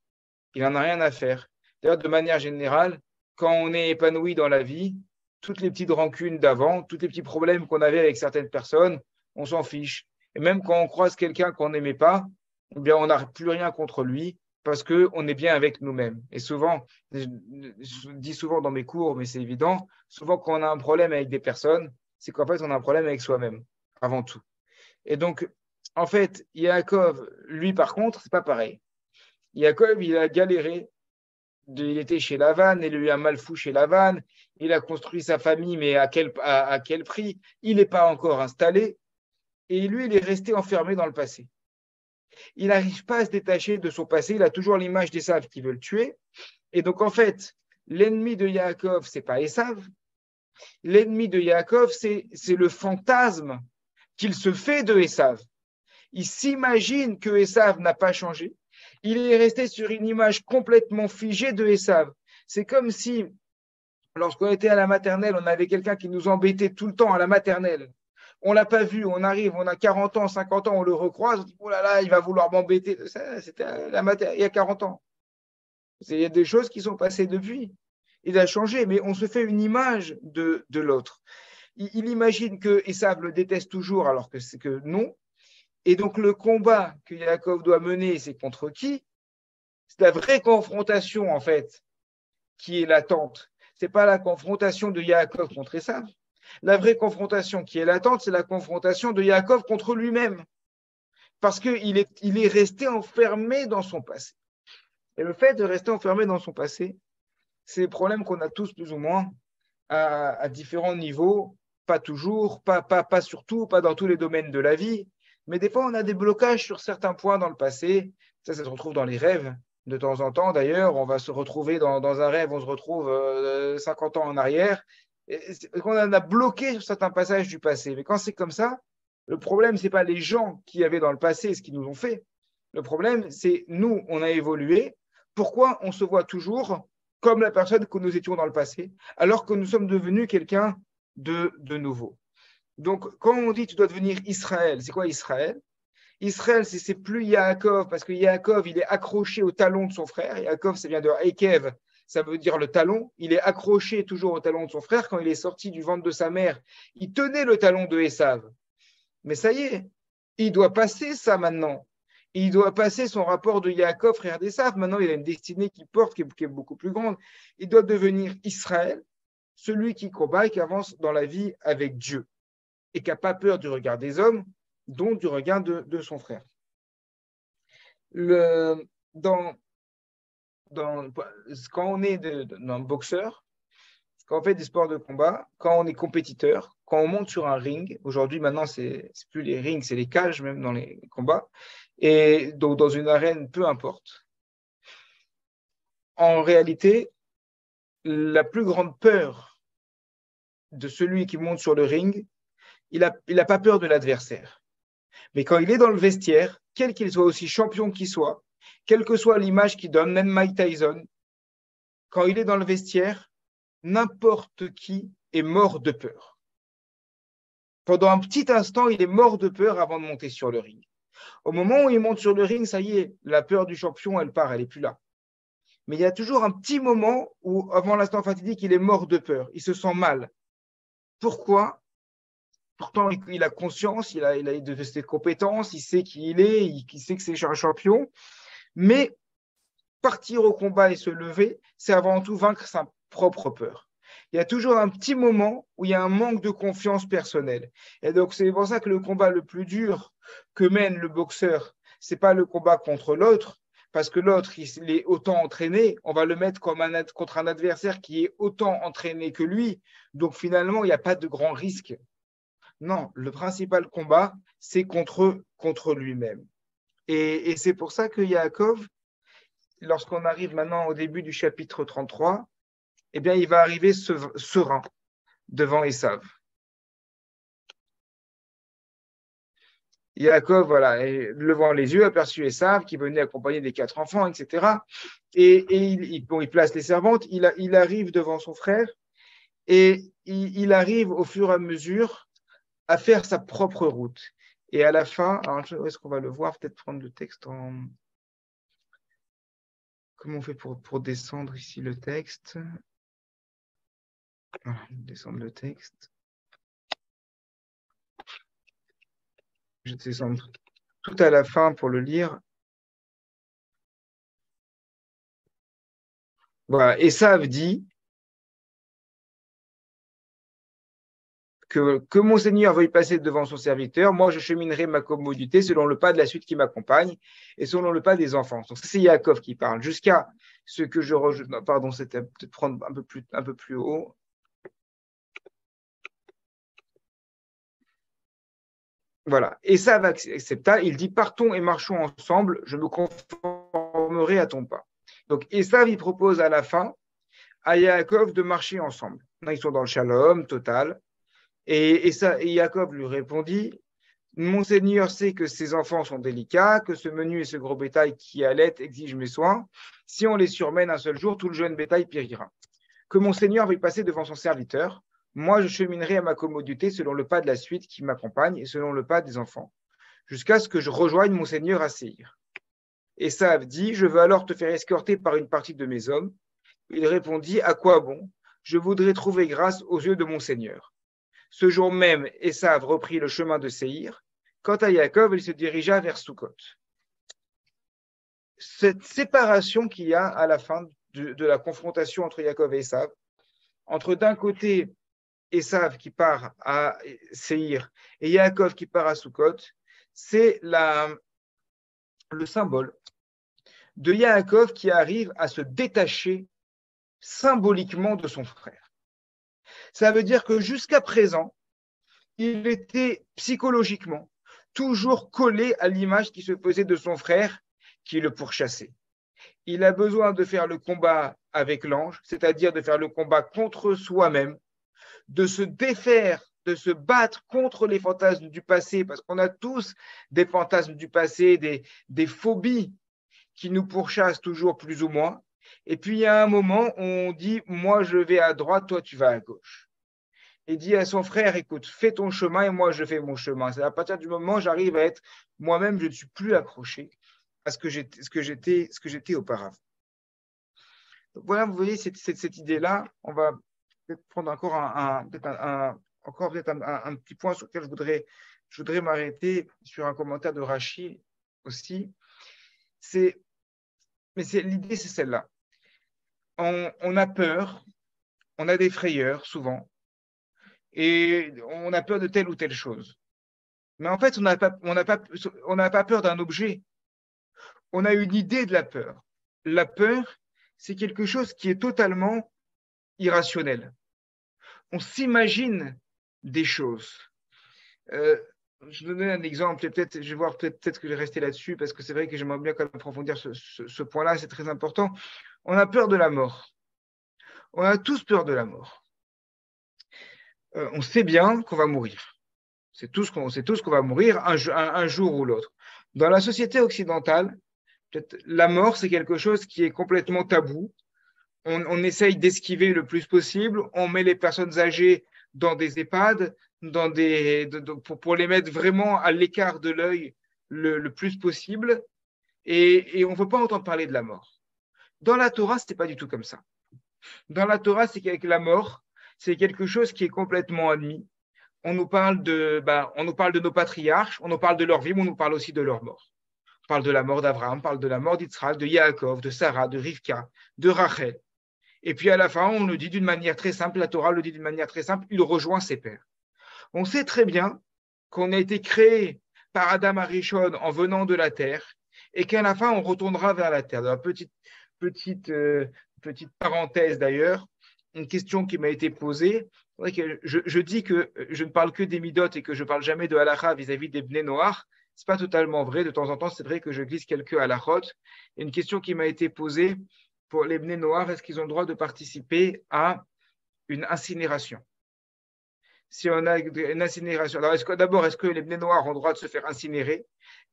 il n'en a rien à faire. D'ailleurs, de manière générale, quand on est épanoui dans la vie, toutes les petites rancunes d'avant, tous les petits problèmes qu'on avait avec certaines personnes, on s'en fiche. Et même quand on croise quelqu'un qu'on n'aimait pas, eh bien, on n'a plus rien contre lui parce qu'on est bien avec nous-mêmes. Et souvent, je dis souvent dans mes cours, mais c'est évident, souvent quand on a un problème avec des personnes, c'est qu'en fait, on a un problème avec soi-même, avant tout. Et donc, en fait, Yaakov, lui, par contre, c'est pas pareil. Yaakov, il a galéré. Il était chez Lavan, il a eu un mal fou chez Lavan. Il a construit sa famille, mais à quel prix? Il n'est pas encore installé. Et lui, il est resté enfermé dans le passé. Il n'arrive pas à se détacher de son passé. Il a toujours l'image d'Esav qui veut le tuer. Et donc, en fait, l'ennemi de Yaakov, ce n'est pas Esav. L'ennemi de Yaakov, c'est le fantasme qu'il se fait de Esav. Il s'imagine que Esav n'a pas changé. Il est resté sur une image complètement figée de Esav. C'est comme si, lorsqu'on était à la maternelle, on avait quelqu'un qui nous embêtait tout le temps à la maternelle. On ne l'a pas vu, on arrive, on a 40 ans, 50 ans, on le recroise, on dit, oh là là, il va vouloir m'embêter. C'était il y a 40 ans. Il y a des choses qui sont passées depuis. Il a changé, mais on se fait une image de l'autre. Il imagine que Esav le déteste toujours, alors que c'est que non. Et donc, le combat que Yaakov doit mener, c'est contre qui? C'est la vraie confrontation, en fait, qui est latente. Ce n'est pas la confrontation de Yaakov contre Esav. La vraie confrontation qui est latente, c'est la confrontation de Yaakov contre lui-même. Parce qu'il est resté enfermé dans son passé. Et le fait de rester enfermé dans son passé, c'est le problème qu'on a tous plus ou moins à différents niveaux, pas toujours, pas surtout, pas dans tous les domaines de la vie. Mais des fois, on a des blocages sur certains points dans le passé. Ça se retrouve dans les rêves. De temps en temps, d'ailleurs, on va se retrouver dans un rêve, on se retrouve 50 ans en arrière. On en a bloqué sur certains passages du passé. Mais quand c'est comme ça, le problème, ce n'est pas les gens qui avaient dans le passé ce qu'ils nous ont fait. Le problème, c'est nous, on a évolué. Pourquoi on se voit toujours comme la personne que nous étions dans le passé, alors que nous sommes devenus quelqu'un de nouveau? Donc, quand on dit tu dois devenir Israël, c'est quoi Israël? Israël, c'est plus Yaakov, parce que Yaakov, il est accroché au talon de son frère. Yaakov, ça vient de Ekev, ça veut dire le talon. Il est accroché toujours au talon de son frère. Quand il est sorti du ventre de sa mère, il tenait le talon de Esav. Mais ça y est, il doit passer ça maintenant. Il doit passer son rapport de Yaakov, frère d'Esav. Maintenant, il a une destinée qu'il porte, qui est beaucoup plus grande. Il doit devenir Israël, celui qui combat et qui avance dans la vie avec Dieu et qui n'a pas peur du regard des hommes, dont du regard de son frère. Quand on est un boxeur, quand on fait des sports de combat, quand on est compétiteur, quand on monte sur un ring, aujourd'hui maintenant c'est plus les rings, c'est les cages même dans les combats, et donc dans une arène, peu importe. En réalité, la plus grande peur de celui qui monte sur le ring, il n'a pas peur de l'adversaire. Mais quand il est dans le vestiaire, quel qu'il soit, aussi champion qu'il soit, quelle que soit l'image qu'il donne, même Mike Tyson, quand il est dans le vestiaire, n'importe qui est mort de peur. Pendant un petit instant, il est mort de peur avant de monter sur le ring. Au moment où il monte sur le ring, ça y est, la peur du champion, elle part, elle n'est plus là. Mais il y a toujours un petit moment où, avant l'instant fatidique, il est mort de peur. Il se sent mal. Pourquoi? Pourtant, il a conscience, il a de ses compétences, il sait qui il est, il sait que c'est un champion. Mais partir au combat et se lever, c'est avant tout vaincre sa propre peur. Il y a toujours un petit moment où il y a un manque de confiance personnelle. Et donc, c'est pour ça que le combat le plus dur que mène le boxeur, ce n'est pas le combat contre l'autre, parce que l'autre, il est autant entraîné, on va le mettre contre un adversaire qui est autant entraîné que lui. Donc, finalement, il n'y a pas de grand risque. Non, le principal combat, c'est contre lui-même. Et c'est pour ça que Yaakov, lorsqu'on arrive maintenant au début du chapitre 33, eh bien, il va arriver serein devant Esav. Yaakov, voilà, levant les yeux, aperçut Esav qui venait accompagner des 4 enfants, etc. Et il place les servantes, il arrive devant son frère et il arrive au fur et à mesure à faire sa propre route. Et à la fin, alors, où est-ce qu'on va le voir? Peut-être prendre le texte en... Comment on fait pour descendre ici le texte? Descendre le texte. Je vais descendre tout à la fin pour le lire. Voilà. Esav dit que mon Seigneur veuille passer devant son serviteur. Moi, je cheminerai ma commodité selon le pas de la suite qui m'accompagne et selon le pas des enfants. Donc, c'est Yaakov qui parle jusqu'à ce que je rejoigne. Pardon, c'était peut-être prendre un peu plus haut. Voilà. Esav accepta, il dit partons et marchons ensemble, je me conformerai à ton pas. Donc Esav, il propose à la fin à Yaakov de marcher ensemble. Ils sont dans le shalom total. Et Yaakov lui répondit mon Seigneur sait que ces enfants sont délicats, que ce menu et ce gros bétail qui allait exigent mes soins. Si on les surmène un seul jour, tout le jeune bétail périra. Que mon Seigneur veuille passer devant son serviteur. Moi, je cheminerai à ma commodité selon le pas de la suite qui m'accompagne et selon le pas des enfants, jusqu'à ce que je rejoigne mon Seigneur à Séhir. Esav dit, je veux alors te faire escorter par une partie de mes hommes. Il répondit, à quoi bon? Je voudrais trouver grâce aux yeux de mon Seigneur. Ce jour même, Esav reprit le chemin de Séhir. Quant à Yaakov, il se dirigea vers Sukkot. Cette séparation qu'il y a à la fin de la confrontation entre Yaakov et Esav, entre d'un côté Esav qui part à Séhir et Yaakov qui part à Sukkot, c'est le symbole de Yaakov qui arrive à se détacher symboliquement de son frère. Ça veut dire que jusqu'à présent, il était psychologiquement toujours collé à l'image qui se faisait de son frère qui le pourchassait. Il a besoin de faire le combat avec l'ange, c'est-à-dire de faire le combat contre soi-même, de se défaire, de se battre contre les fantasmes du passé, parce qu'on a tous des fantasmes du passé, des phobies qui nous pourchassent toujours plus ou moins. Et puis, il y a un moment où on dit, moi, je vais à droite, toi, tu vas à gauche. Et dit à son frère, écoute, fais ton chemin et moi, je fais mon chemin. C'est à partir du moment où j'arrive à être moi-même, je ne suis plus accroché à ce que j'étais auparavant. Donc voilà, vous voyez cette idée-là. On va peut-être prendre encore un petit point sur lequel je voudrais m'arrêter sur un commentaire de Rashi aussi. L'idée, c'est celle-là. On a peur, on a des frayeurs souvent, et on a peur de telle ou telle chose. Mais en fait, on n'a pas peur d'un objet. On a une idée de la peur. La peur, c'est quelque chose qui est totalement irrationnel. On s'imagine des choses. Je vais donner un exemple, je vais voir peut-être que je vais rester là-dessus, parce que c'est vrai que j'aimerais bien quand même approfondir ce point-là, c'est très important. On a peur de la mort. On a tous peur de la mort. On sait bien qu'on va mourir. C'est tous qu'on va mourir un jour ou l'autre. Dans la société occidentale, la mort, c'est quelque chose qui est complètement tabou. On essaye d'esquiver le plus possible. On met les personnes âgées dans des EHPAD, pour les mettre vraiment à l'écart de l'œil le plus possible. Et on ne veut pas entendre parler de la mort. Dans la Torah, ce n'est pas du tout comme ça. Dans la Torah, c'est qu'avec la mort, c'est quelque chose qui est complètement admis. On nous parle de nos patriarches, on nous parle de leur vie, mais on nous parle aussi de leur mort. On parle de la mort d'Abraham, on parle de la mort d'Yitzhak, de Yaakov, de Sarah, de Rivka, de Rachel. Et puis à la fin, on le dit d'une manière très simple, la Torah le dit d'une manière très simple, il rejoint ses pères. On sait très bien qu'on a été créé par Adam Arishon en venant de la terre et qu'à la fin, on retournera vers la terre. Petite parenthèse d'ailleurs, une question qui m'a été posée. Je dis que je ne parle que des midotes et que je ne parle jamais de halakha vis-à-vis des bnei noirs. Ce n'est pas totalement vrai. De temps en temps, c'est vrai que je glisse quelques halakhot. Une question qui m'a été posée pour les bnei noirs, est-ce qu'ils ont le droit de participer à une incinération? Si on a une incinération, alors est-ce que les bnei noirs ont le droit de se faire incinérer?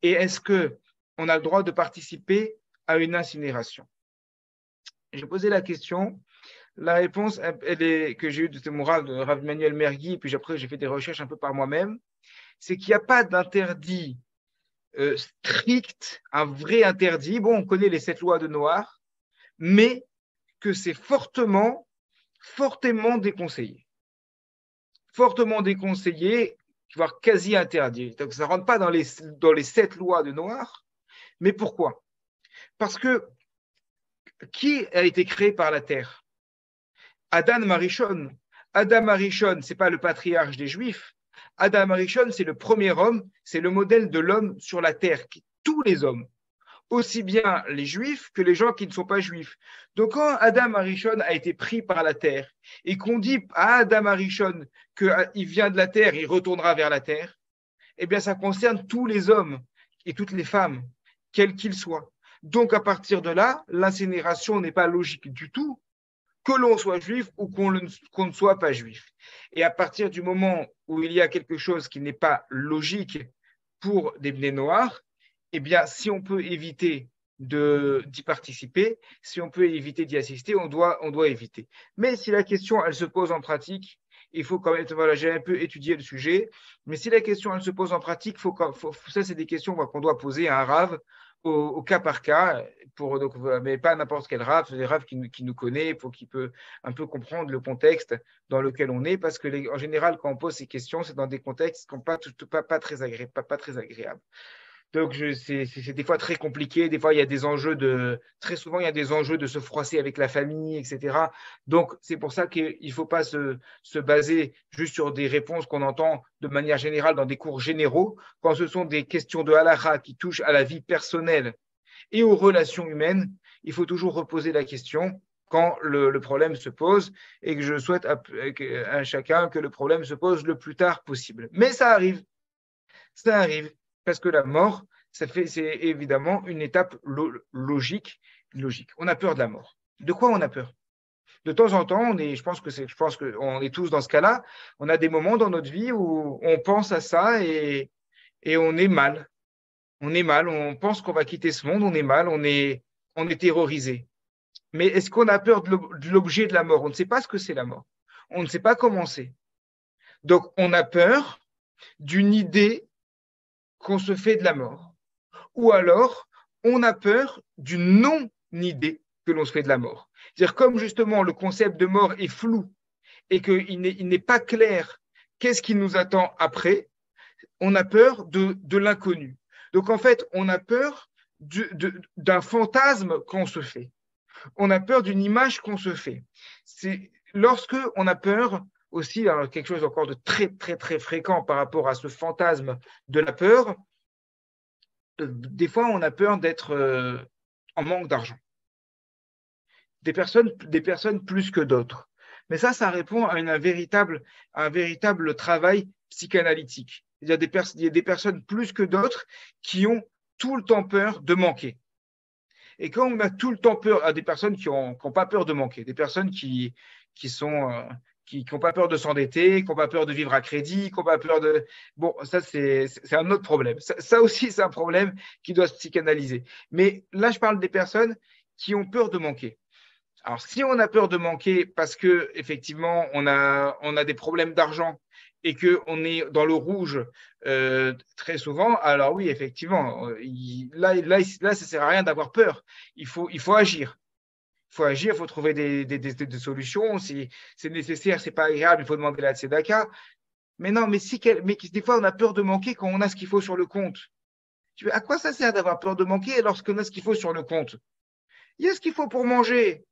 Et est-ce qu'on a le droit de participer à une incinération? J'ai posé la question. La réponse que j'ai eue de mon Rav, de Rav Emmanuel Mergui, et puis après j'ai fait des recherches un peu par moi-même, c'est qu'il n'y a pas d'interdit strict, un vrai interdit. Bon, on connaît les 7 lois de Noir, mais que c'est fortement déconseillé. Fortement déconseillé, voire quasi interdit. Donc ça ne rentre pas dans les 7 lois de Noir. Mais pourquoi? Parce que qui a été créé par la terre? Adam Arishon. Adam Arishon, ce n'est pas le patriarche des Juifs. Adam Arishon, c'est le premier homme, c'est le modèle de l'homme sur la terre, tous les hommes, aussi bien les Juifs que les gens qui ne sont pas Juifs. Donc quand Adam Arishon a été pris par la terre et qu'on dit à Adam Arishon qu'il vient de la terre, il retournera vers la terre, eh bien ça concerne tous les hommes et toutes les femmes, quels qu'ils soient. Donc à partir de là, l'incinération n'est pas logique du tout, que l'on soit juif ou qu'on ne soit pas juif. Et à partir du moment où il y a quelque chose qui n'est pas logique pour des bnei noirs, eh bien, si on peut éviter d'y participer, si on peut éviter d'y assister, on doit éviter. Mais si la question, elle se pose en pratique, il faut quand même, voilà, j'ai un peu étudié le sujet, mais si la question, elle se pose en pratique, ça, c'est des questions qu'on doit poser à un rave au cas par cas, mais pas n'importe quel rave, c'est des raves qui nous connaît, qui peut un peu comprendre le contexte dans lequel on est, parce que en général, quand on pose ces questions, c'est dans des contextes qui ne sont pas très agréables. Donc, c'est des fois très compliqué. Des fois, très souvent, il y a des enjeux de se froisser avec la famille, etc. Donc, c'est pour ça qu'il ne faut pas se baser juste sur des réponses qu'on entend de manière générale dans des cours généraux. Quand ce sont des questions de halakha qui touchent à la vie personnelle et aux relations humaines, il faut toujours reposer la question quand le problème se pose et que je souhaite à chacun que le problème se pose le plus tard possible. Mais ça arrive. Ça arrive. Parce que la mort, c'est évidemment une étape logique. On a peur de la mort. De quoi on a peur? De temps en temps, je pense qu'on est tous dans ce cas-là. On a des moments dans notre vie où on pense à ça et on est mal. On est mal, on pense qu'on va quitter ce monde, on est mal, on est terrorisé. Mais est-ce qu'on a peur de l'objet de la mort? On ne sait pas ce que c'est la mort. On ne sait pas comment c'est. Donc, on a peur d'une idée qu'on se fait de la mort. Ou alors, on a peur d'une non-idée que l'on se fait de la mort. C'est-à-dire, comme justement le concept de mort est flou et qu'il n'est pas clair qu'est-ce qui nous attend après, on a peur de l'inconnu. Donc, en fait, on a peur d'un fantasme qu'on se fait. On a peur d'une image qu'on se fait. C'est lorsque on a peur aussi, alors quelque chose encore de très, très, très fréquent par rapport à ce fantasme de la peur, des fois, on a peur d'être en manque d'argent. Des personnes plus que d'autres. Mais ça répond à un véritable travail psychanalytique. Il y a des personnes plus que d'autres qui ont tout le temps peur de manquer. Et quand on a tout le temps peur, à des personnes qui n'ont pas peur de manquer, des personnes qui n'ont pas peur de s'endetter, qui n'ont pas peur de vivre à crédit, qui n'ont pas peur de… Bon, ça, c'est un autre problème. Ça aussi, c'est un problème qui doit se psychanalyser. Mais là, je parle des personnes qui ont peur de manquer. Alors, si on a peur de manquer parce que effectivement on a des problèmes d'argent et que on est dans le rouge très souvent, alors oui, effectivement, là, ça sert à rien d'avoir peur. Il faut agir. Il faut agir, il faut trouver des solutions. Si c'est nécessaire, c'est pas agréable, il faut demander la tzedaka. Mais non, mais des fois, on a peur de manquer quand on a ce qu'il faut sur le compte. À quoi ça sert d'avoir peur de manquer lorsqu'on a ce qu'il faut sur le compte? Il y a ce qu'il faut pour manger.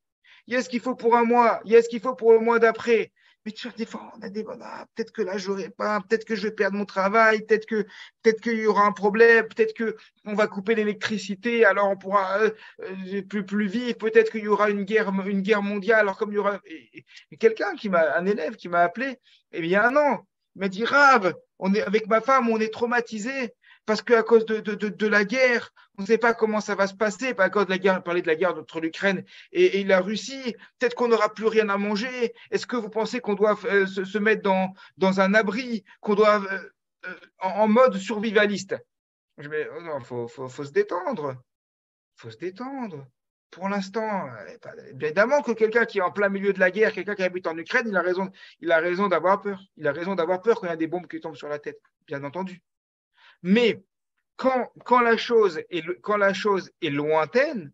Il y a ce qu'il faut pour un mois. Il y a ce qu'il faut pour le mois d'après. Mais tu vois, des fois, on a des peut-être que là, j'aurai pas, peut-être que je vais perdre mon travail, peut-être qu'il y aura un problème, peut-être qu'on va couper l'électricité, alors on pourra plus vivre, peut-être qu'il y aura une guerre mondiale, alors comme il y aura. Et quelqu'un un élève qui m'a appelé, il y a un an, il m'a dit, Rav, avec ma femme, on est traumatisé parce qu'à cause de la guerre, on ne sait pas comment ça va se passer, à cause de la guerre, on parlait de la guerre entre l'Ukraine et la Russie, peut-être qu'on n'aura plus rien à manger. Est-ce que vous pensez qu'on doit se mettre dans un abri, qu'on doit en mode survivaliste? Je me dis, oh non, faut se détendre. Il faut se détendre. Pour l'instant, bien évidemment que quelqu'un qui est en plein milieu de la guerre, quelqu'un qui habite en Ukraine, il a raison d'avoir peur. Il a raison d'avoir peur quand il y a des bombes qui tombent sur la tête, bien entendu. Mais quand quand la chose est lointaine,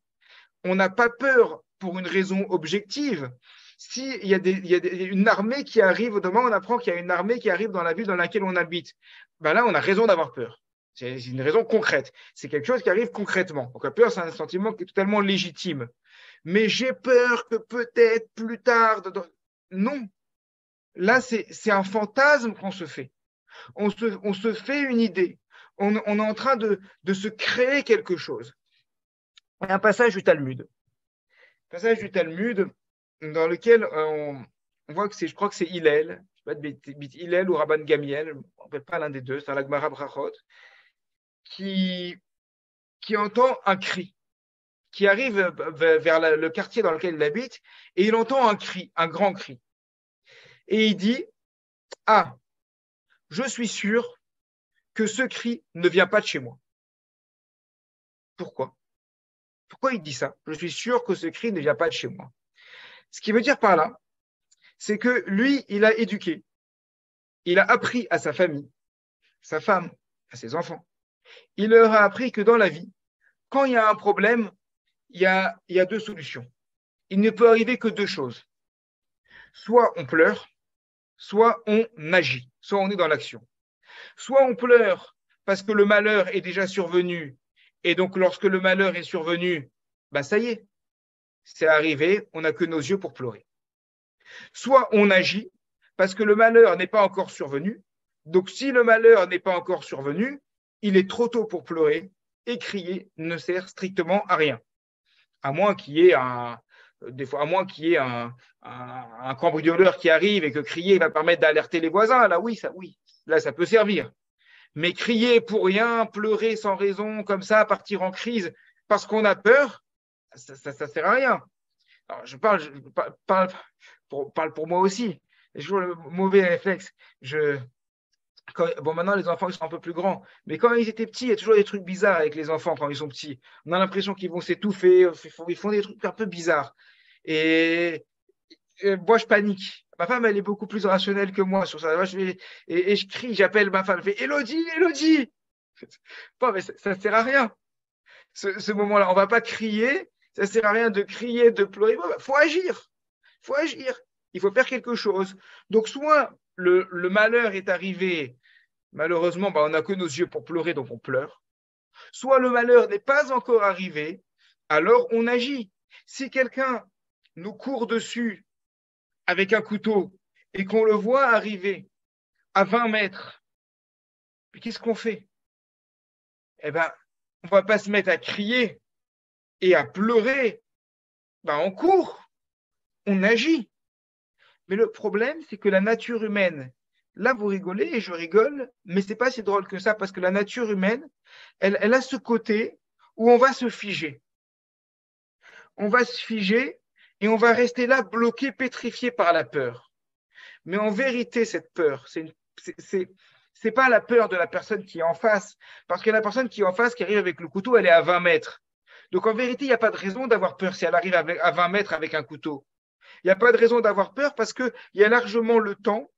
on n'a pas peur pour une raison objective. S'il y a, une armée qui arrive, demain on apprend qu'il y a une armée qui arrive dans la ville dans laquelle on habite, ben là on a raison d'avoir peur. C'est une raison concrète. C'est quelque chose qui arrive concrètement. Donc la peur, c'est un sentiment qui est totalement légitime. Mais j'ai peur que peut-être plus tard. Non. Là, c'est un fantasme qu'on se fait. On se fait une idée. On est en train de se créer quelque chose. Il y a un passage du Talmud. Passage du Talmud dans lequel on voit que je crois que c'est Hillel, je sais pas de Hillel ou Rabban Gamiel, je ne me rappelle pas l'un des deux, c'est un Gemara Brachot, qui entend un cri, qui arrive vers le quartier dans lequel il habite, et il entend un cri, un grand cri. Et il dit, ah, je suis sûr que ce cri ne vient pas de chez moi. Pourquoi? Pourquoi il dit ça? Je suis sûr que ce cri ne vient pas de chez moi. Ce qui veut dire par là, c'est que lui, il a éduqué, il a appris à sa famille, sa femme, à ses enfants. Il leur a appris que dans la vie, quand il y a un problème, il y a deux solutions. Il ne peut arriver que deux choses. Soit on pleure, soit on agit, soit on est dans l'action. Soit on pleure parce que le malheur est déjà survenu, et donc lorsque le malheur est survenu, ben ça y est, c'est arrivé, on n'a que nos yeux pour pleurer. Soit on agit parce que le malheur n'est pas encore survenu, donc si le malheur n'est pas encore survenu, il est trop tôt pour pleurer, et crier ne sert strictement à rien. À moins qu'il y ait un cambrioleur qui arrive et que crier va permettre d'alerter les voisins, là oui, là ça peut servir. Mais crier pour rien, pleurer sans raison, comme ça, partir en crise parce qu'on a peur, ça sert à rien. Alors, je parle pour moi aussi. J'ai toujours le mauvais réflexe. Maintenant, les enfants, ils sont un peu plus grands. Mais quand ils étaient petits, il y a toujours des trucs bizarres avec les enfants quand ils sont petits. On a l'impression qu'ils vont s'étouffer. Ils font des trucs un peu bizarres. Et moi, je panique. Ma femme, elle est beaucoup plus rationnelle que moi sur ça. Moi, je crie, j'appelle ma femme. Je fais Élodie, Élodie. Bon, mais ça ne sert à rien. Ce moment-là, on ne va pas crier. Ça ne sert à rien de crier, de pleurer. Il faut agir. Il faut agir. Il faut faire quelque chose. Donc, soit le malheur est arrivé, malheureusement, on n'a que nos yeux pour pleurer, donc on pleure. Soit le malheur n'est pas encore arrivé, alors on agit. Si quelqu'un nous court dessus avec un couteau et qu'on le voit arriver à 20 mètres, qu'est-ce qu'on fait? Eh bien, on ne va pas se mettre à crier et à pleurer. On court, on agit. Mais le problème, c'est que la nature humaine, là, vous rigolez et je rigole, mais ce n'est pas si drôle que ça parce que la nature humaine, elle a ce côté où on va se figer. On va se figer et on va rester là bloqué, pétrifié par la peur. Mais en vérité, cette peur, c'est pas la peur de la personne qui est en face, parce que la personne qui est en face, qui arrive avec le couteau, elle est à 20 mètres. Donc en vérité, il n'y a pas de raison d'avoir peur si elle arrive à 20 mètres avec un couteau. Il n'y a pas de raison d'avoir peur parce qu'il y a largement le temps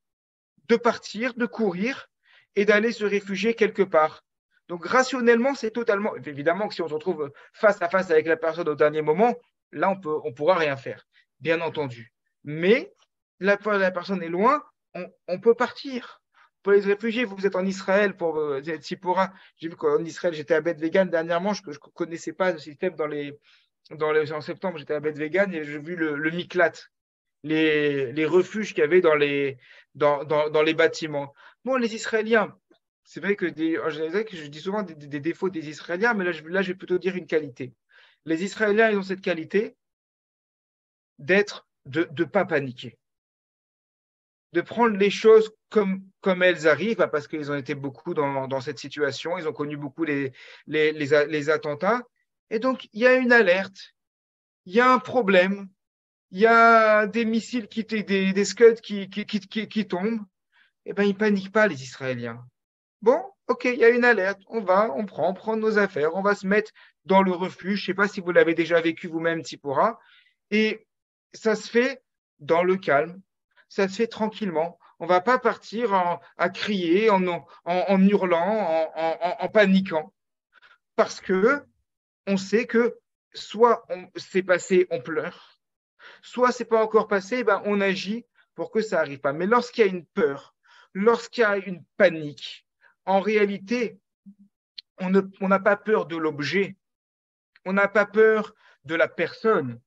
de partir, de courir et d'aller se réfugier quelque part. Donc rationnellement, c'est totalement… Évidemment que si on se retrouve face à face avec la personne au dernier moment, là, on pourra rien faire, bien entendu. Mais la personne est loin, on peut partir. Pour les réfugiés, vous êtes en Israël pour Tzipora. J'ai vu qu'en Israël, j'étais à Beth Vegan dernièrement, je ne connaissais pas le système en septembre, j'étais à Beth Vegan et j'ai vu le Miklat, les refuges qu'il y avait dans les bâtiments. Bon, les Israéliens, c'est vrai que je dis souvent des défauts des Israéliens, mais là, je vais plutôt dire une qualité. Les Israéliens, ils ont cette qualité de ne pas paniquer, de prendre les choses comme elles arrivent, parce qu'ils ont été beaucoup dans cette situation, ils ont connu beaucoup les attentats. Et donc, il y a une alerte, il y a un problème, il y a des missiles, des Scuds qui tombent. Eh bien, ils ne paniquent pas, les Israéliens. Bon, OK, il y a une alerte, on prend nos affaires, on va se mettre dans le refuge. Je ne sais pas si vous l'avez déjà vécu vous-même, Tsipora. Et ça se fait dans le calme, ça se fait tranquillement. On ne va pas partir à crier, en hurlant, en paniquant. Parce que on sait que soit c'est passé, on pleure, soit c'est pas encore passé, ben on agit pour que ça n'arrive pas. Mais lorsqu'il y a une peur, lorsqu'il y a une panique, en réalité, on n'a pas peur de l'objet, on n'a pas peur de la personne,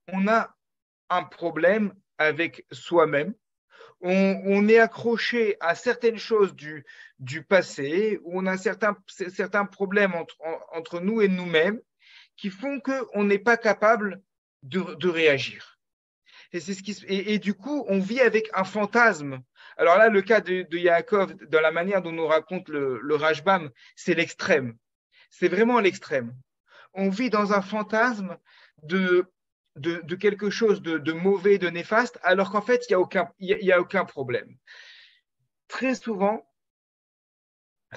on a un problème avec soi-même, on est accroché à certaines choses du passé, où on a certains problèmes entre nous et nous-mêmes qui font qu'on n'est pas capable de réagir. Et du coup, on vit avec un fantasme. Alors là, le cas de Yaakov, dans la manière dont nous raconte le Rashbam, c'est l'extrême. C'est vraiment l'extrême. On vit dans un fantasme de quelque chose de mauvais, de néfaste, alors qu'en fait, il y a aucun problème. Très souvent,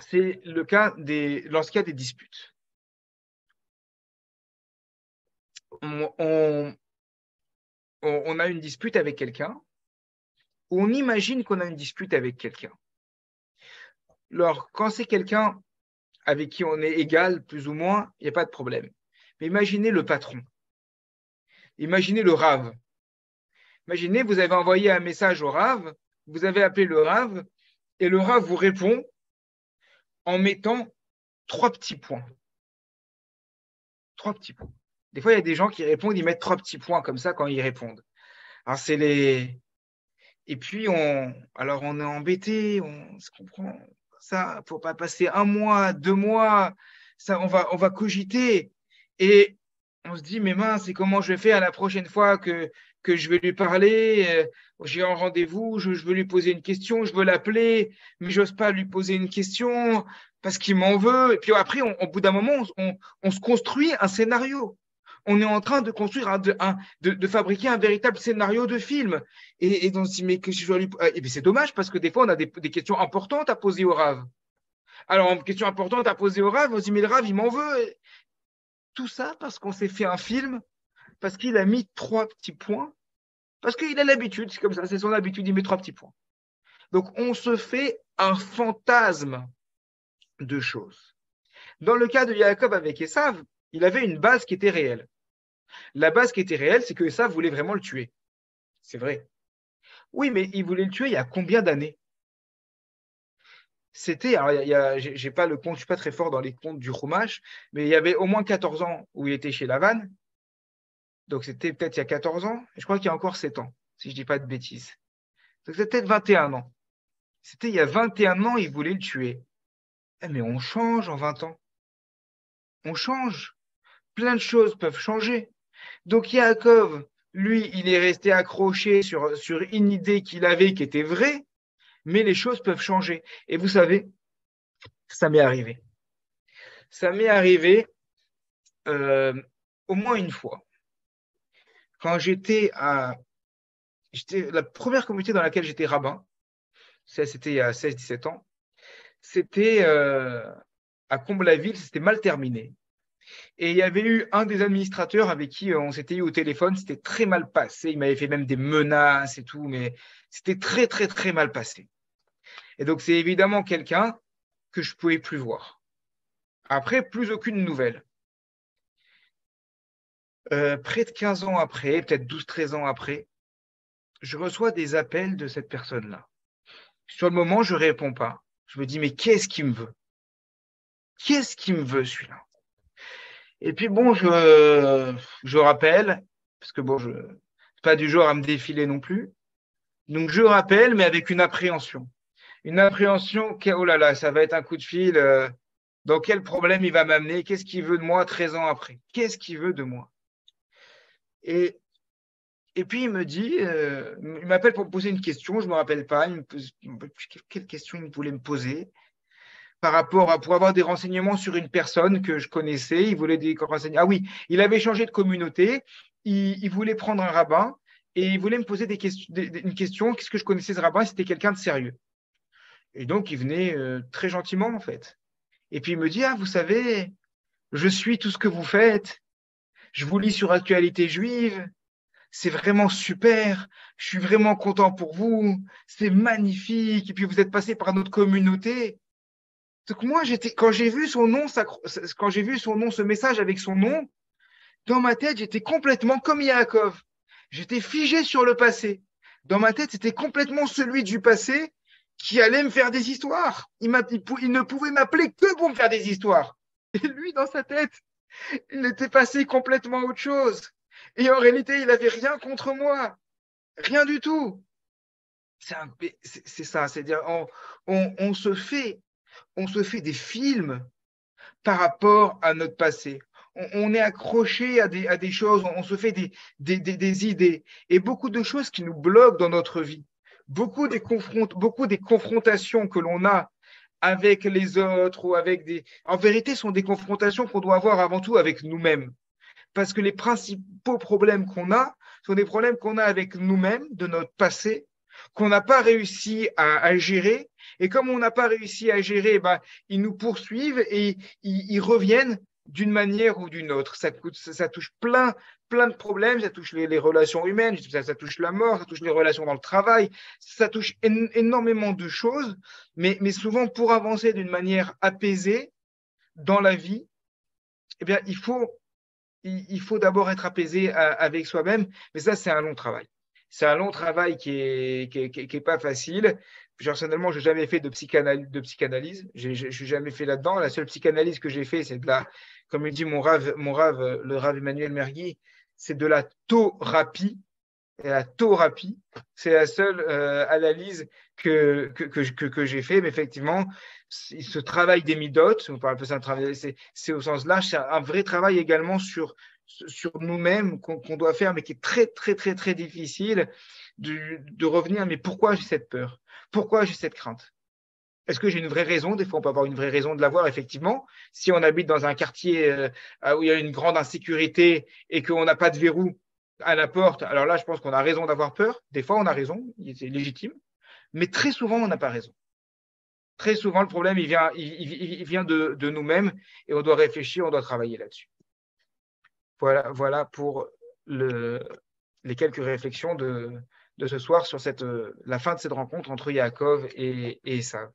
c'est le cas lorsqu'il y a des disputes. On a une dispute avec quelqu'un, ou on imagine qu'on a une dispute avec quelqu'un. Alors, quand c'est quelqu'un avec qui on est égal, plus ou moins, il n'y a pas de problème. Mais imaginez le patron. Imaginez le rave. Imaginez, vous avez envoyé un message au rave, vous avez appelé le rave, et le rave vous répond en mettant 3 petits points. 3 petits points. Des fois, il y a des gens qui répondent, ils mettent 3 petits points comme ça quand ils répondent. Alors, c'est les… Et puis, alors on est embêté, on se comprend. Ça, il ne faut pas passer 1 mois, 2 mois, ça, on va cogiter. Et on se dit, mais mince, c'est comment je vais faire la prochaine fois que je vais lui parler, j'ai un rendez-vous, je veux lui poser une question, je veux l'appeler, mais je n'ose pas lui poser une question parce qu'il m'en veut. Et puis après, au bout d'un moment, on se construit un scénario. On est en train de construire, de fabriquer un véritable scénario de film. Et on se dit, mais que je dois lui… Et c'est dommage parce que des fois, on a des questions importantes à poser au Rav. Alors, une question importante à poser au Rav, on se dit, mais le Rav, il m'en veut. Tout ça parce qu'on s'est fait un film, parce qu'il a mis 3 petits points, parce qu'il a l'habitude, c'est comme ça, c'est son habitude, il met 3 petits points. Donc, on se fait un fantasme de choses. Dans le cas de Yaakov avec Esav, il avait une base qui était réelle. La base qui était réelle, c'est que Esav voulait vraiment le tuer. C'est vrai. Oui, mais il voulait le tuer il y a combien d'années? C'était, alors j'ai pas le compte, je suis pas très fort dans les comptes du Chumash, mais il y avait au moins 14 ans où il était chez Lavan. Donc c'était peut-être il y a 14 ans, et je crois qu'il y a encore 7 ans, si je dis pas de bêtises. Donc c'était peut-être 21 ans. C'était il y a 21 ans, il voulait le tuer. Mais on change en 20 ans. On change. Plein de choses peuvent changer. Donc Yaakov, lui, il est resté accroché sur une idée qu'il avait qui était vraie, mais les choses peuvent changer. Et vous savez, ça m'est arrivé. Ça m'est arrivé au moins une fois. Quand la première communauté dans laquelle j'étais rabbin, c'était il y a 16-17 ans, c'était à Comble-la-Ville, c'était mal terminé. Et il y avait eu un des administrateurs avec qui on s'était eu au téléphone, c'était très mal passé. Il m'avait fait même des menaces et tout, mais c'était très, très, très mal passé. Et donc, c'est évidemment quelqu'un que je ne pouvais plus voir. Après, plus aucune nouvelle. Près de 15 ans après, peut-être 12, 13 ans après, je reçois des appels de cette personne-là. Sur le moment, je ne réponds pas. Je me dis, mais qu'est-ce qu'il me veut? Qu'est-ce qu'il me veut, celui-là? Et puis, bon, je rappelle, parce que bon, je ne suis pas du genre à me défiler non plus. Donc, je rappelle, mais avec une appréhension. Une appréhension, oh là là, ça va être un coup de fil. Dans quel problème il va m'amener? Qu'est-ce qu'il veut de moi 13 ans après? Qu'est-ce qu'il veut de moi? Et, et puis, il me dit, il m'appelle pour me poser une question, je ne me rappelle pas. Quelle question il voulait me poser par rapport à, pour avoir des renseignements sur une personne que je connaissais. Il voulait des renseignements. Ah oui, il avait changé de communauté, il voulait prendre un rabbin et il voulait me poser une question. Qu'est-ce que je connaissais ce rabbin? C'était quelqu'un de sérieux. Et donc, il venait très gentiment, en fait. Et puis, il me dit, ah, vous savez, je suis tout ce que vous faites. Je vous lis sur Actualité juive. C'est vraiment super. Je suis vraiment content pour vous. C'est magnifique. Et puis, vous êtes passé par notre communauté. Donc, moi, quand j'ai vu son nom, quand j'ai vu son nom, ce message avec son nom, dans ma tête, j'étais complètement comme Yaakov. J'étais figé sur le passé. Dans ma tête, c'était complètement celui du passé qui allait me faire des histoires. Il ne pouvait m'appeler que pour me faire des histoires. Et lui, dans sa tête, il était passé complètement à autre chose. Et en réalité, il n'avait rien contre moi. Rien du tout. C'est ça. C'est-à-dire, on se fait des films par rapport à notre passé. On est accroché à des choses, on se fait des idées et beaucoup de choses qui nous bloquent dans notre vie. Beaucoup des confrontations que l'on a avec les autres ou avec des... En vérité, sont des confrontations qu'on doit avoir avant tout avec nous-mêmes. Parce que les principaux problèmes qu'on a sont des problèmes qu'on a avec nous-mêmes, de notre passé, qu'on n'a pas réussi à gérer. Et comme on n'a pas réussi à gérer, ben, ils nous poursuivent et ils reviennent d'une manière ou d'une autre. Ça touche plein de problèmes, ça touche les relations humaines, ça touche la mort, ça touche les relations dans le travail, ça touche énormément de choses, mais souvent pour avancer d'une manière apaisée dans la vie, eh bien, il faut d'abord être apaisé avec soi-même, mais ça, c'est un long travail. C'est un long travail qui est pas facile. Personnellement, je n'ai jamais fait de psychanalyse. Je ne suis jamais fait là-dedans. La seule psychanalyse que j'ai fait, c'est de la, comme il dit mon rave, le rave Emmanuel Mergui, c'est de la thérapie. Et la thérapie, c'est la seule analyse que j'ai fait. Mais effectivement, ce travail des midotes, on parle un peu ça, c'est au sens large, c'est un vrai travail également sur nous-mêmes qu'on doit faire, mais qui est très, très, très, très difficile de revenir. Mais pourquoi j'ai cette peur? Pourquoi j'ai cette crainte? Est-ce que j'ai une vraie raison? Des fois, on peut avoir une vraie raison de l'avoir, effectivement. Si on habite dans un quartier où il y a une grande insécurité et qu'on n'a pas de verrou à la porte, alors là, je pense qu'on a raison d'avoir peur. Des fois, on a raison, c'est légitime. Mais très souvent, on n'a pas raison. Très souvent, le problème, il vient de nous-mêmes et on doit réfléchir, on doit travailler là-dessus. Voilà pour les quelques réflexions de ce soir sur la fin de cette rencontre entre Yaakov et Esav.